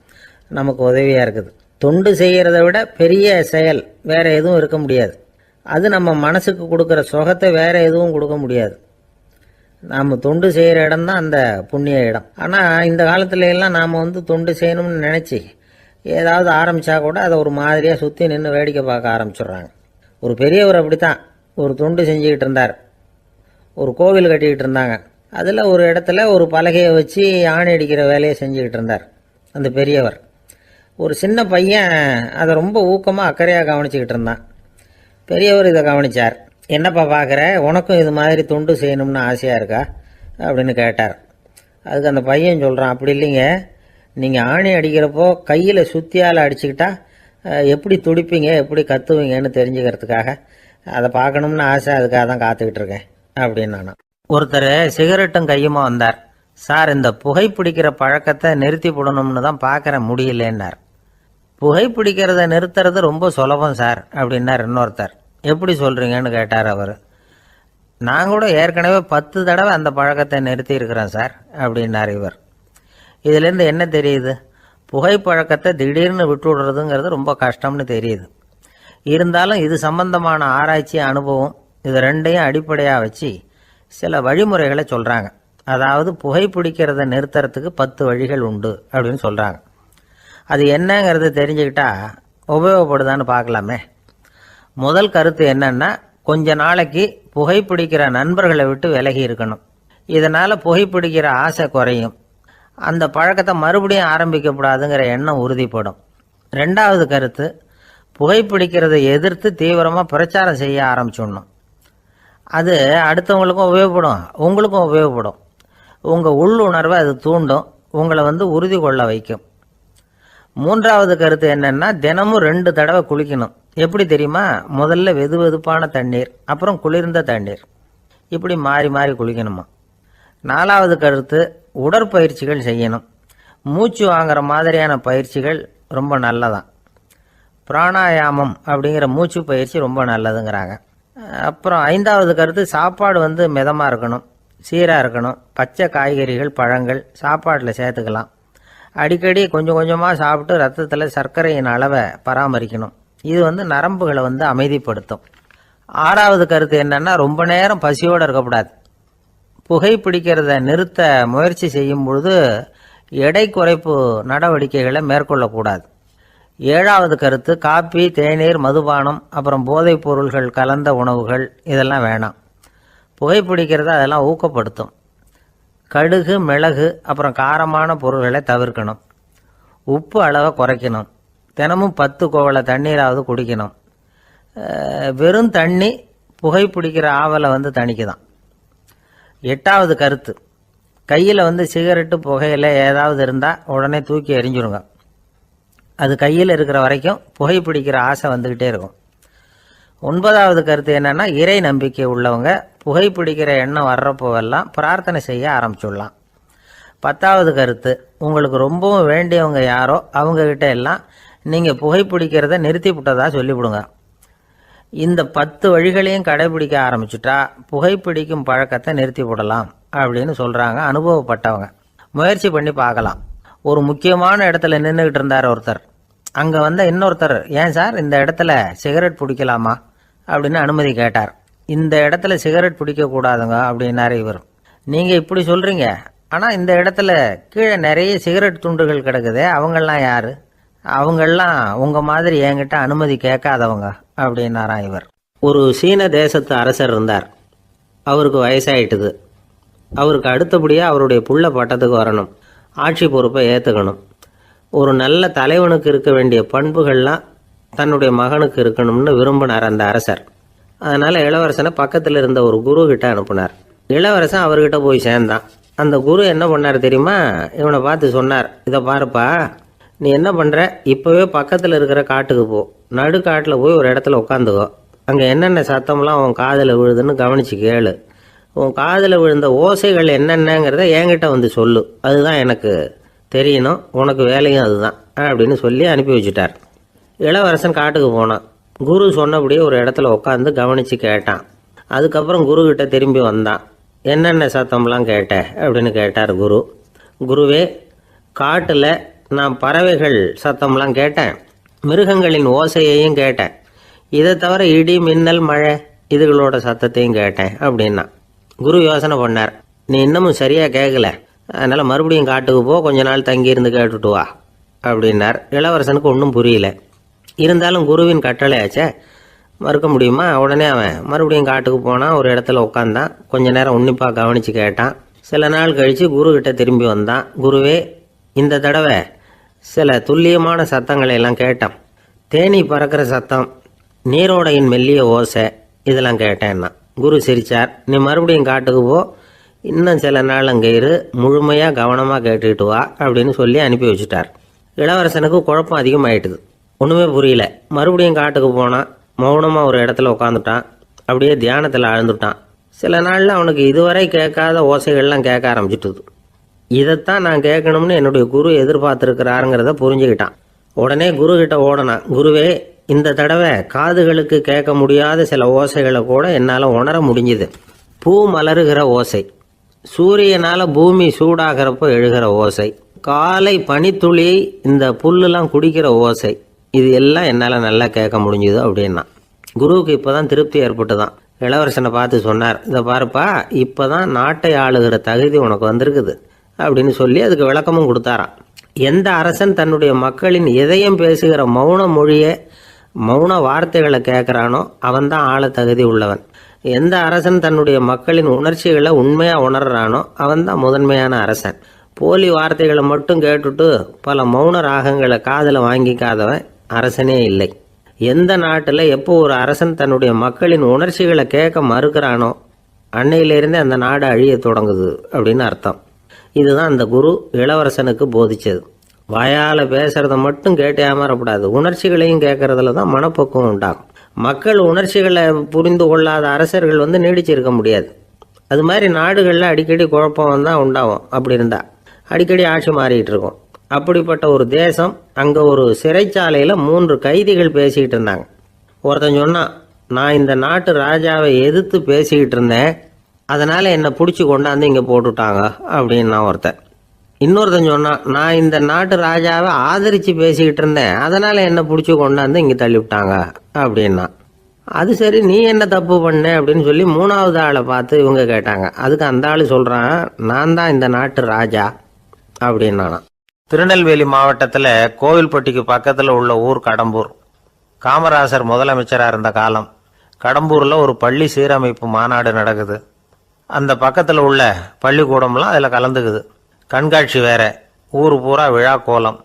நமக்கு உதவியாக இருக்குது. தொண்டு செய்கிறத விட பெரிய செயல் வேறு எதுவும் இருக்க முடியாது. அது நம்ம மனசுக்கு கொடுக்குற சுகத்தை வேறு எதுவும் கொடுக்க முடியாது. நாம் தொண்டு செய்கிற இடம் தான் அந்த புண்ணிய இடம். ஆனால் இந்த காலத்துல எல்லாம் நாம் தொண்டு செய்யணும்னு நினச்சி ஏதாவது ஆரம்பித்தா கூட அதை ஒரு மாதிரியாக சுற்றி நின்று வேடிக்கை பார்க்க ஆரம்பிச்சிடுறாங்க. ஒரு பெரியவர் அப்படித்தான் ஒரு தொண்டு செஞ்சுக்கிட்டு இருந்தார். ஒரு கோவில் கட்டிக்கிட்டு இருந்தாங்க. அதில் ஒரு இடத்துல ஒரு பலகையை வச்சு ஆணி அடிக்கிற வேலையை செஞ்சுக்கிட்டு இருந்தார் அந்த பெரியவர். ஒரு சின்ன பையன் அதை ரொம்ப ஊக்கமாக அக்கறையாக கவனிச்சுக்கிட்டு இருந்தான். பெரியவர் இதை கவனித்தார். என்னப்பா பார்க்குற, உனக்கும் இது மாதிரி தொண்டு செய்யணும்னு ஆசையாக இருக்கா அப்படின்னு கேட்டார். அதுக்கு அந்த பையன் சொல்கிறான், அப்படி இல்லைங்க, நீங்கள் ஆணி அடிக்கிறப்போ கையில் சுத்தியால் அடிச்சுக்கிட்டா எப்படி துடிப்பீங்க, எப்படி கத்துவீங்கன்னு தெரிஞ்சுக்கிறதுக்காக அதை பார்க்கணும்னு ஆசை, அதுக்காக தான் காத்துக்கிட்டு இருக்கேன் அப்படின்னு நான். ஒருத்தர் சிகரெட்டும் கையுமா வந்தார். சார், இந்த புகைப்பிடிக்கிற பழக்கத்தை நிறுத்தி போடணும்னு தான் பார்க்குறேன், முடியலன்னார். புகைப்பிடிக்கிறத நிறுத்துறது ரொம்ப சுலபம் சார் அப்படின்னார் இன்னொருத்தர். எப்படி சொல்கிறீங்கன்னு கேட்டார் அவர். நான் கூட ஏற்கனவே 10 தடவை அந்த பழக்கத்தை நிறுத்தி இருக்கிறேன் சார் அப்படின்னார் இவர். இதுலேருந்து என்ன தெரியுது? புகைப்பழக்கத்தை திடீர்னு விட்டு விடுறதுங்கிறது ரொம்ப கஷ்டம்னு தெரியுது. இருந்தாலும் இது சம்பந்தமான ஆராய்ச்சி, அனுபவம், இது ரெண்டையும் அடிப்படையாக வச்சு சில வழிமுறைகளை சொல்கிறாங்க. அதாவது புகைப்பிடிக்கிறத நிறுத்துறதுக்கு 10 வழிகள் உண்டு அப்படின்னு சொல்கிறாங்க. அது என்னங்கிறத தெரிஞ்சுக்கிட்டா உபயோகப்படுதான்னு பார்க்கலாமே. முதல் கருத்து என்னன்னா, கொஞ்ச நாளைக்கு புகைப்பிடிக்கிற நண்பர்களை விட்டு விலகி இருக்கணும். இதனால் புகைப்பிடிக்கிற ஆசை குறையும். அந்த பழக்கத்தை மறுபடியும் ஆரம்பிக்கப்படாதுங்கிற எண்ணம் உறுதிப்படும். 2வது கருத்து, புகைப்பிடிக்கிறதை எதிர்த்து தீவிரமாக பிரச்சாரம் செய்ய ஆரம்பிச்சிடணும். அது அடுத்தவங்களுக்கும் உபயோகப்படும், உங்களுக்கும் உபயோகப்படும். உங்கள் உள்ளுணர்வை அது தூண்டும், உங்களை உறுதி கொள்ள வைக்கும். மூன்றாவது கருத்து என்னன்னா, தினமும் 2 தடவை குளிக்கணும். எப்படி தெரியுமா? முதல்ல வெது வெதுப்பான தண்ணீர், அப்புறம் குளிர்ந்த தண்ணீர், இப்படி மாறி மாறி குளிக்கணுமா. 4வது கருத்து, உடற்பயிற்சிகள் செய்யணும். மூச்சு வாங்குற மாதிரியான பயிற்சிகள் ரொம்ப நல்லதான். பிராணாயாமம் அப்படிங்கிற மூச்சு பயிற்சி ரொம்ப நல்லதுங்கிறாங்க. அப்புறம் 5வது கருத்து, சாப்பாடு மிதமாக இருக்கணும், சீராக இருக்கணும். பச்சை காய்கறிகள், பழங்கள் சாப்பாட்டில் சேர்த்துக்கலாம். அடிக்கடி கொஞ்சம் கொஞ்சமாக சாப்பிட்டு ரத்தத்தில் சர்க்கரையின் அளவை பராமரிக்கணும். இது நரம்புகளை அமைதிப்படுத்தும். 6வது கருத்து என்னன்னா, ரொம்ப நேரம் பசியோடு இருக்கக்கூடாது. புகைப்பிடிக்கிறத நிறுத்த முயற்சி செய்யும் பொழுது எடை குறைப்பு நடவடிக்கைகளை மேற்கொள்ளக்கூடாது. 7வது கருத்து, காப்பி, தேநீர், மதுபானம், அப்புறம் போதைப் பொருள்கள் கலந்த உணவுகள் இதெல்லாம் வேணாம். புகைப்பிடிக்கிறத அதெல்லாம் ஊக்கப்படுத்தும். கடுகு, மிளகு, அப்புறம் காரமான பொருள்களை தவிர்க்கணும். உப்பு அளவை குறைக்கணும். தினமும் 10 குவளை தண்ணீராவது குடிக்கணும். வெறும் தண்ணி புகைப்பிடிக்கிற ஆவலை தணிக்குதான். 8வது கருத்து, கையில் சிகரெட்டு, புகையில ஏதாவது இருந்தால் உடனே தூக்கி எறிஞ்சிருங்க. அது கையில் இருக்கிற வரைக்கும் புகைப்பிடிக்கிற ஆசை வந்துக்கிட்டே இருக்கும். 9வது கருத்து என்னன்னா, இறை நம்பிக்கை உள்ளவங்க புகைப்பிடிக்கிற எண்ணம் வர்றப்போவெல்லாம் பிரார்த்தனை செய்ய ஆரம்பிச்சுடலாம். 10வது கருத்து, உங்களுக்கு ரொம்பவும் வேண்டியவங்க யாரோ அவங்கக்கிட்ட எல்லாம் நீங்கள் புகைப்பிடிக்கிறத நிறுத்தி விட்டதா சொல்லிவிடுங்க. இந்த 10 வழிகளையும் கடைபிடிக்க ஆரம்பிச்சுட்டா புகைப்பிடிக்கும் பழக்கத்தை நிறுத்தி விடலாம் அப்படின்னு சொல்கிறாங்க அனுபவப்பட்டவங்க. முயற்சி பண்ணி பார்க்கலாம். ஒரு முக்கியமான இடத்துல நின்றுக்கிட்டு இருந்தார் ஒருத்தர். அங்கே இன்னொருத்தர், ஏன் சார் இந்த இடத்துல சிகரெட் பிடிக்கலாமா அப்படின்னு அனுமதி கேட்டார். இந்த இடத்துல சிகரெட் பிடிக்கக்கூடாதுங்க அப்படின்னாரு இவர். நீங்கள் இப்படி சொல்கிறீங்க, ஆனால் இந்த இடத்துல கீழே நிறைய சிகரெட் துண்டுகள் கிடக்குதே, அவங்கெல்லாம் யார்? அவங்கெல்லாம் உங்கள் மாதிரி என்கிட்ட அனுமதி கேட்காதவங்க அப்படின்னாராம் இவர். ஒரு சீன தேசத்து அரசர் இருந்தார். அவருக்கு வயசாயிட்டுது. அவருக்கு அடுத்தபடியாக அவருடைய புள்ள பட்டத்துக்கு வரணும், ஆட்சி பொறுப்பை ஏற்றுக்கணும். ஒரு நல்ல தலைவனுக்கு இருக்க வேண்டிய பண்புகள்லாம் தன்னுடைய மகனுக்கு இருக்கணும்னு விரும்பினார் அந்த அரசர். அதனால் இளவரசனை பக்கத்தில் இருந்த ஒரு குரு கிட்ட அனுப்புனார். இளவரசன் அவர்கிட்ட போய் சேர்ந்தான். அந்த குரு என்ன பண்ணார் தெரியுமா? இவனை பார்த்து சொன்னார், இதை பாருப்பா, நீ என்ன பண்ணுற, இப்போவே பக்கத்தில் இருக்கிற காட்டுக்கு போ, நடுக்காட்டில் போய் ஒரு இடத்துல உட்காந்துக்கோ. அங்கே என்னென்ன சத்தம்லாம் உன் காதில் விழுதுன்னு கவனித்து கேளு. உன் காதில் விழுந்த ஓசைகள் என்னென்னங்கிறத என்கிட்ட சொல்லு, அதுதான் எனக்கு தெரியணும், உனக்கு வேலையும் அதுதான் அப்படின்னு சொல்லி அனுப்பி வச்சுட்டார். இளவரசன் காட்டுக்கு போனான். குரு சொன்னபடியே ஒரு இடத்துல உட்காந்து கவனித்து கேட்டான். அதுக்கப்புறம் குருக்கிட்ட திரும்பி வந்தான். என்னென்ன சத்தம்லாம் கேட்ட அப்படின்னு கேட்டார் குரு. குருவே, காட்டில் நான் பறவைகள் சத்தம்லாம் கேட்டேன், மிருகங்களின் ஓசையையும் கேட்டேன், இதை தவிர இடி, மின்னல், மழை இதுகளோட சத்தத்தையும் கேட்டேன் அப்படின்னா. குரு யோசனை பண்ணார், நீ இன்னமும் சரியாக கேட்கல, அதனால் மறுபடியும் காட்டுக்கு போ, கொஞ்ச நாள் தங்கியிருந்து கேட்டுட்டு வா அப்படின்னார். இளவரசனுக்கு ஒன்றும் புரியல. இருந்தாலும் குருவின் கட்டளையாச்சே, மறுக்க முடியுமா? உடனே அவன் மறுபடியும் காட்டுக்கு போனான். ஒரு இடத்துல உட்காந்தான். கொஞ்ச நேரம் உன்னிப்பாக கவனித்து கேட்டான். சில நாள் கழித்து குருக்கிட்ட திரும்பி வந்தான். குருவே, இந்த தடவை சில துல்லியமான சத்தங்களை எல்லாம் கேட்டான். தேனி பறக்கிற சத்தம், நீரோடையின் மெல்லிய ஓசை, இதெல்லாம் கேட்டேன்னா. குரு சிரித்தார். நீ மறுபடியும் காட்டுக்கு போ, இன்னும் சில நாள் அங்கே இரு, முழுமையாக கவனமாக கேட்டுக்கிட்டு வா அப்படின்னு சொல்லி அனுப்பி வச்சுட்டார். இளவரசனுக்கு குழப்பம் அதிகமாயிட்டுது. ஒன்றுமே புரியல. மறுபடியும் காட்டுக்கு போனான். மௌனமாக ஒரு இடத்துல உட்காந்துட்டான். அப்படியே தியானத்தில் ஆழ்ந்துட்டான். சில நாளில் அவனுக்கு இதுவரை கேட்காத ஓசைகள்லாம் கேட்க ஆரம்பிச்சிட்டுது. இதைத்தான் நான் கேட்கணும்னு என்னுடைய குரு எதிர்பார்த்துருக்கிறாருங்கிறத புரிஞ்சுக்கிட்டான். உடனே குரு கிட்ட ஓடனான். குருவே, இந்த தடவை காதுகளுக்கு கேட்க முடியாத சில ஓசைகளை கூட என்னால் உணர முடிஞ்சுது. பூ மலருகிற ஓசை, சூரியனால் பூமி சூடாகிறப்போ எழுகிற ஓசை, காலை பனித்துளி இந்த புல்லுலாம் குடிக்கிற ஓசை, இது எல்லாம் என்னால் நல்லா கேட்க முடிஞ்சுது அப்படின்னா. குருவுக்கு இப்போ தான் திருப்தி ஏற்பட்டு தான். இளவரசனை பார்த்து சொன்னார், இதை பாருப்பா, இப்போ தான் நாட்டை ஆளுகிற தகுதி உனக்கு வந்திருக்குது அப்படின்னு சொல்லி அதுக்கு விளக்கமும் கொடுத்தாராம். எந்த அரசன் தன்னுடைய மக்களின் இதயம் பேசுகிற மௌன மொழியை, மௌன வார்த்தைகளை கேட்குறானோ அவன்தான் ஆள தகுதி உள்ளவன். எந்த அரசன் தன்னுடைய மக்களின் உணர்ச்சிகளை உண்மையாக உணர்றானோ அவன்தான் முதன்மையான அரசன். போலி வார்த்தைகளை மட்டும் கேட்டுட்டு பல மௌன ராகங்களை காதில் வாங்கிக்காதவன் அரசனே இல்லை. எந்த நாட்டில் எப்போ ஒரு அரசன் தன்னுடைய மக்களின் உணர்ச்சிகளை கேட்க மறுக்கிறானோ அன்னையிலிருந்தே அந்த நாடு அழிய தொடங்குது அப்படின்னு அர்த்தம். இதுதான் அந்த குரு இளவரசனுக்கு போதிச்சது. வாயால் பேசுறத மட்டும் கேட்டு ஏமாறக்கூடாது, உணர்ச்சிகளையும் கேட்கறதுல தான் மனப்பக்குவம் உண்டாகும். மக்கள் உணர்ச்சிகளை புரிந்து கொள்ளாத அரசர்கள் நீடிச்சிருக்க முடியாது. அது மாதிரி நாடுகளில் அடிக்கடி குழப்பம் தான் உண்டாகும். அப்படி இருந்தால் அடிக்கடி ஆட்சி மாறிக்கிட்டு இருக்கும். அப்படிப்பட்ட ஒரு தேசம், அங்கே ஒரு சிறைச்சாலையில் 3 கைதிகள் பேசிக்கிட்டு இருந்தாங்க. ஒருத்தன் சொன்னான், நான் இந்த நாட்டு ராஜாவை எதிர்த்து பேசிக்கிட்டு இருந்தேன், அதனால் என்னை பிடிச்சி கொண்டாந்து இங்கே போட்டுட்டாங்க அப்படின்னா ஒருத்தன். இன்னொருத்தன் சொன்னான், நான் இந்த நாட்டு ராஜாவை ஆதரித்து பேசிக்கிட்டு இருந்தேன், அதனால் என்னை பிடிச்சி கொண்டாந்து இங்கே தள்ளிவிட்டாங்க அப்படின்னா. அது சரி, நீ என்ன தப்பு பண்ண அப்படின்னு சொல்லி 3வது ஆளை பார்த்து இவங்க கேட்டாங்க. அதுக்கு அந்த ஆள் சொல்கிறான், நான் தான் இந்த நாட்டு ராஜா அப்படின்னா. திருநெல்வேலி மாவட்டத்தில் கோவில்பட்டிக்கு பக்கத்தில் உள்ள ஊர் கடம்பூர். காமராசர் முதலமைச்சராக இருந்த காலம். கடம்பூரில் ஒரு பள்ளி சீரமைப்பு மாநாடு நடக்குது. அந்த பக்கத்தில் உள்ள பள்ளிக்கூடம்லாம் அதில் கலந்துக்குது. கண்காட்சி வேற, ஊர் பூரா விழா கோலம்.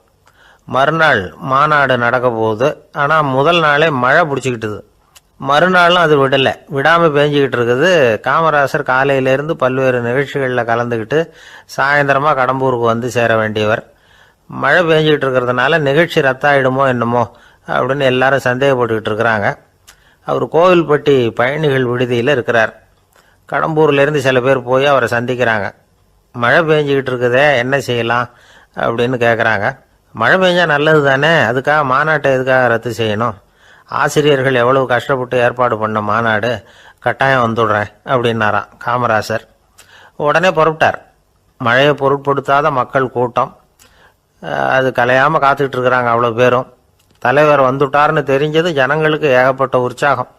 மறுநாள் மாநாடு நடக்க போகுது. ஆனால் முதல் நாளே மழை பிடிச்சிக்கிட்டுது. மறுநாளும் அது விடாமல் பேஞ்சிக்கிட்டு இருக்குது. காமராசர் காலையிலேருந்து பல்வேறு நிகழ்ச்சிகளில் கலந்துக்கிட்டு சாயந்தரமாக கடம்பூருக்கு வந்து சேர வேண்டியவர். மழை பேஞ்சிக்கிட்டு இருக்கிறதுனால நிகழ்ச்சி ரத்தாயிடுமோ என்னமோ அப்படின்னு எல்லாரும் சந்தேகப்பட்டுக்கிட்டு இருக்கிறாங்க. அவர் கோவில்பட்டி பயணிகள் விடுதியில் இருக்கிறார். கடம்பூர்லேருந்து சில பேர் போய் அவரை சந்திக்கிறாங்க. மழை பெஞ்சிக்கிட்டு இருக்குதே, என்ன செய்யலாம் அப்படின்னு கேட்குறாங்க. மழை பெஞ்சா நல்லது தானே, அதுக்காக மாநாட்டை எதுக்காக ரத்து செய்யணும்? ஆசிரியர்கள் எவ்வளவு கஷ்டப்பட்டு ஏற்பாடு பண்ண மாநாடு, கட்டாயம் வந்துடுறேன் அப்படின்னாராம் காமராசர். உடனே புறப்பட்டார். மழையை பொருட்படுத்தாத மக்கள் கூட்டம், அது கலையாமல் காத்துக்கிட்டு இருக்கிறாங்க அவ்வளோ பேரும். தலைவர் வந்துட்டார்னு தெரிஞ்சது ஜனங்களுக்கு ஏகப்பட்ட உற்சாகம்.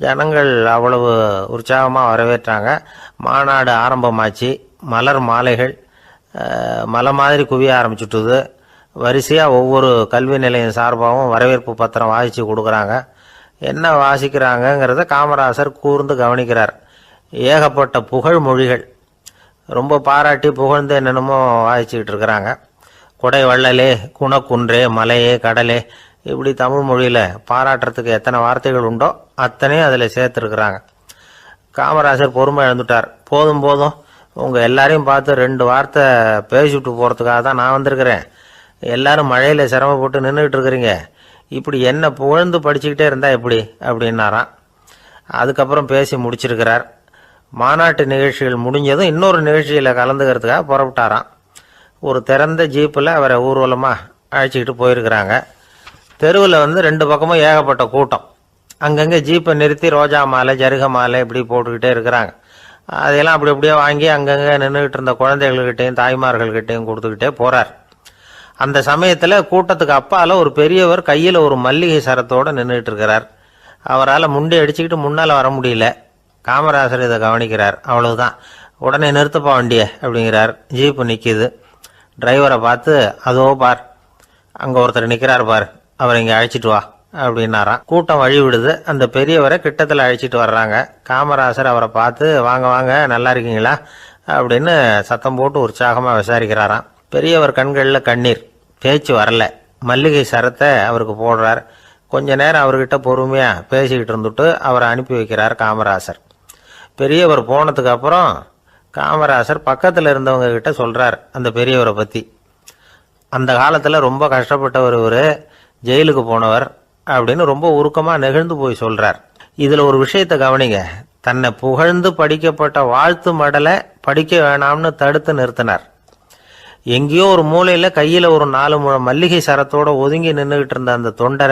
ஜனங்கள் அவ்வளவு உற்சாகமாக வரவேற்றாங்க. மாநாடு ஆரம்பமாச்சு. மலர் மாலைகள் மலை மாதிரி குவிய ஆரம்பிச்சுட்டுது. வரிசையாக ஒவ்வொரு கல்வி நிலையம் சார்பாகவும் வரவேற்பு பத்திரம் வாசித்து கொடுக்குறாங்க. என்ன வாசிக்கிறாங்கங்கிறத காமராசர் கூர்ந்து கவனிக்கிறார். ஏகப்பட்ட புகழ் மொழிகள், ரொம்ப பாராட்டி புகழ்ந்து என்னென்னமோ வாசிச்சுக்கிட்டு இருக்கிறாங்க. கொடை வள்ளலே, குணக்குன்றே, மலையே, கடலே, இப்படி தமிழ் மொழியில் பாராட்டுறதுக்கு எத்தனை வார்த்தைகள் உண்டோ அத்தனையும் அதில் சேர்த்துருக்குறாங்க. காமராசர் பொறுமை இழந்துட்டார். போதும் போதும், உங்கள் எல்லாரையும் பார்த்து 2 வார்த்தை பேசிவிட்டு போகிறதுக்காக தான் நான் வந்திருக்கிறேன். எல்லாரும் மழையில் சிரமப்பட்டு நின்றுக்கிட்டு இருக்கிறீங்க, இப்படி என்ன புகழ்ந்து படிச்சுக்கிட்டே இருந்தால் எப்படி அப்படின்னாராம். அதுக்கப்புறம் பேசி முடிச்சிருக்கிறார். மாநாட்டு நிகழ்ச்சிகள் முடிஞ்சதும் இன்னொரு நிகழ்ச்சியில் கலந்துக்கிறதுக்காக புறப்பட்டாராம். ஒரு திறந்த ஜீப்பில் அவரை ஊர்வலமாக அழைச்சிக்கிட்டு போயிருக்கிறாங்க. தெருவில் 2 பக்கமும் ஏகப்பட்ட கூட்டம். அங்கங்கே ஜீப்பை நிறுத்தி ரோஜா மாலை, ஜருக மாலை இப்படி போட்டுக்கிட்டே இருக்கிறாங்க. அதையெல்லாம் அப்படி அப்படியே வாங்கி அங்கங்கே நின்றுக்கிட்டு இருந்த குழந்தைகள்கிட்டையும் தாய்மார்கள்கிட்டையும் கொடுத்துக்கிட்டே போகிறார். அந்த சமயத்தில் கூட்டத்துக்கு அப்பால் ஒரு பெரியவர் கையில் ஒரு மல்லிகை சரத்தோடு நின்றுக்கிட்டு இருக்கிறார். அவரால் முண்டி அடிச்சுக்கிட்டு முன்னால் வர முடியல. காமராசர் இதை கவனிக்கிறார். அவ்வளவுதான், உடனே நிறுத்தப்பா வண்டியை அப்படிங்கிறார். ஜீப்பு நிற்கிது. டிரைவரை பார்த்து, அதோ பார், அங்கே ஒருத்தர் நிற்கிறார் பார், அவரை இங்கே அழைச்சிட்டு வா அப்படின்னாராம். கூட்டம் வழி விடுது. அந்த பெரியவரை கிட்டத்தில் அழைச்சிட்டு வர்றாங்க. காமராசர் அவரை பார்த்து, வாங்க வாங்க, நல்லா இருக்கீங்களா அப்படின்னு சத்தம் போட்டு உற்சாகமாக விசாரிக்கிறாராம். பெரியவர் கண்களில் கண்ணீர், பேச்சு வரல. மல்லிகை சரத்தை அவருக்கு போடுறார். கொஞ்ச நேரம் அவர்கிட்ட பொறுமையாக பேசிக்கிட்டு இருந்துட்டு அவரை அனுப்பி வைக்கிறார் காமராசர். பெரியவர் போனதுக்கு அப்புறம் காமராசர் பக்கத்தில் இருந்தவங்க கிட்ட சொல்கிறார் அந்த பெரியவரை பற்றி. அந்த காலத்தில் ரொம்ப கஷ்டப்பட்டவர் இவர், ஜெயிலுக்கு போனவர் அப்படின்னு ரொம்ப உருக்கமாக நெகிழ்ந்து போய் சொல்கிறார். இதில் ஒரு விஷயத்தை கவனிங்க. தன்னை புகழ்ந்து படிக்கப்பட்ட வாழ்த்து மடலை படிக்க வேணாம்னு தடுத்து நிறுத்தினார். எங்கேயோ ஒரு மூலையில் கையில் ஒரு 4 முழம் மல்லிகை சரத்தோடு ஒதுங்கி நின்றுக்கிட்டு இருந்த அந்த தொண்டரை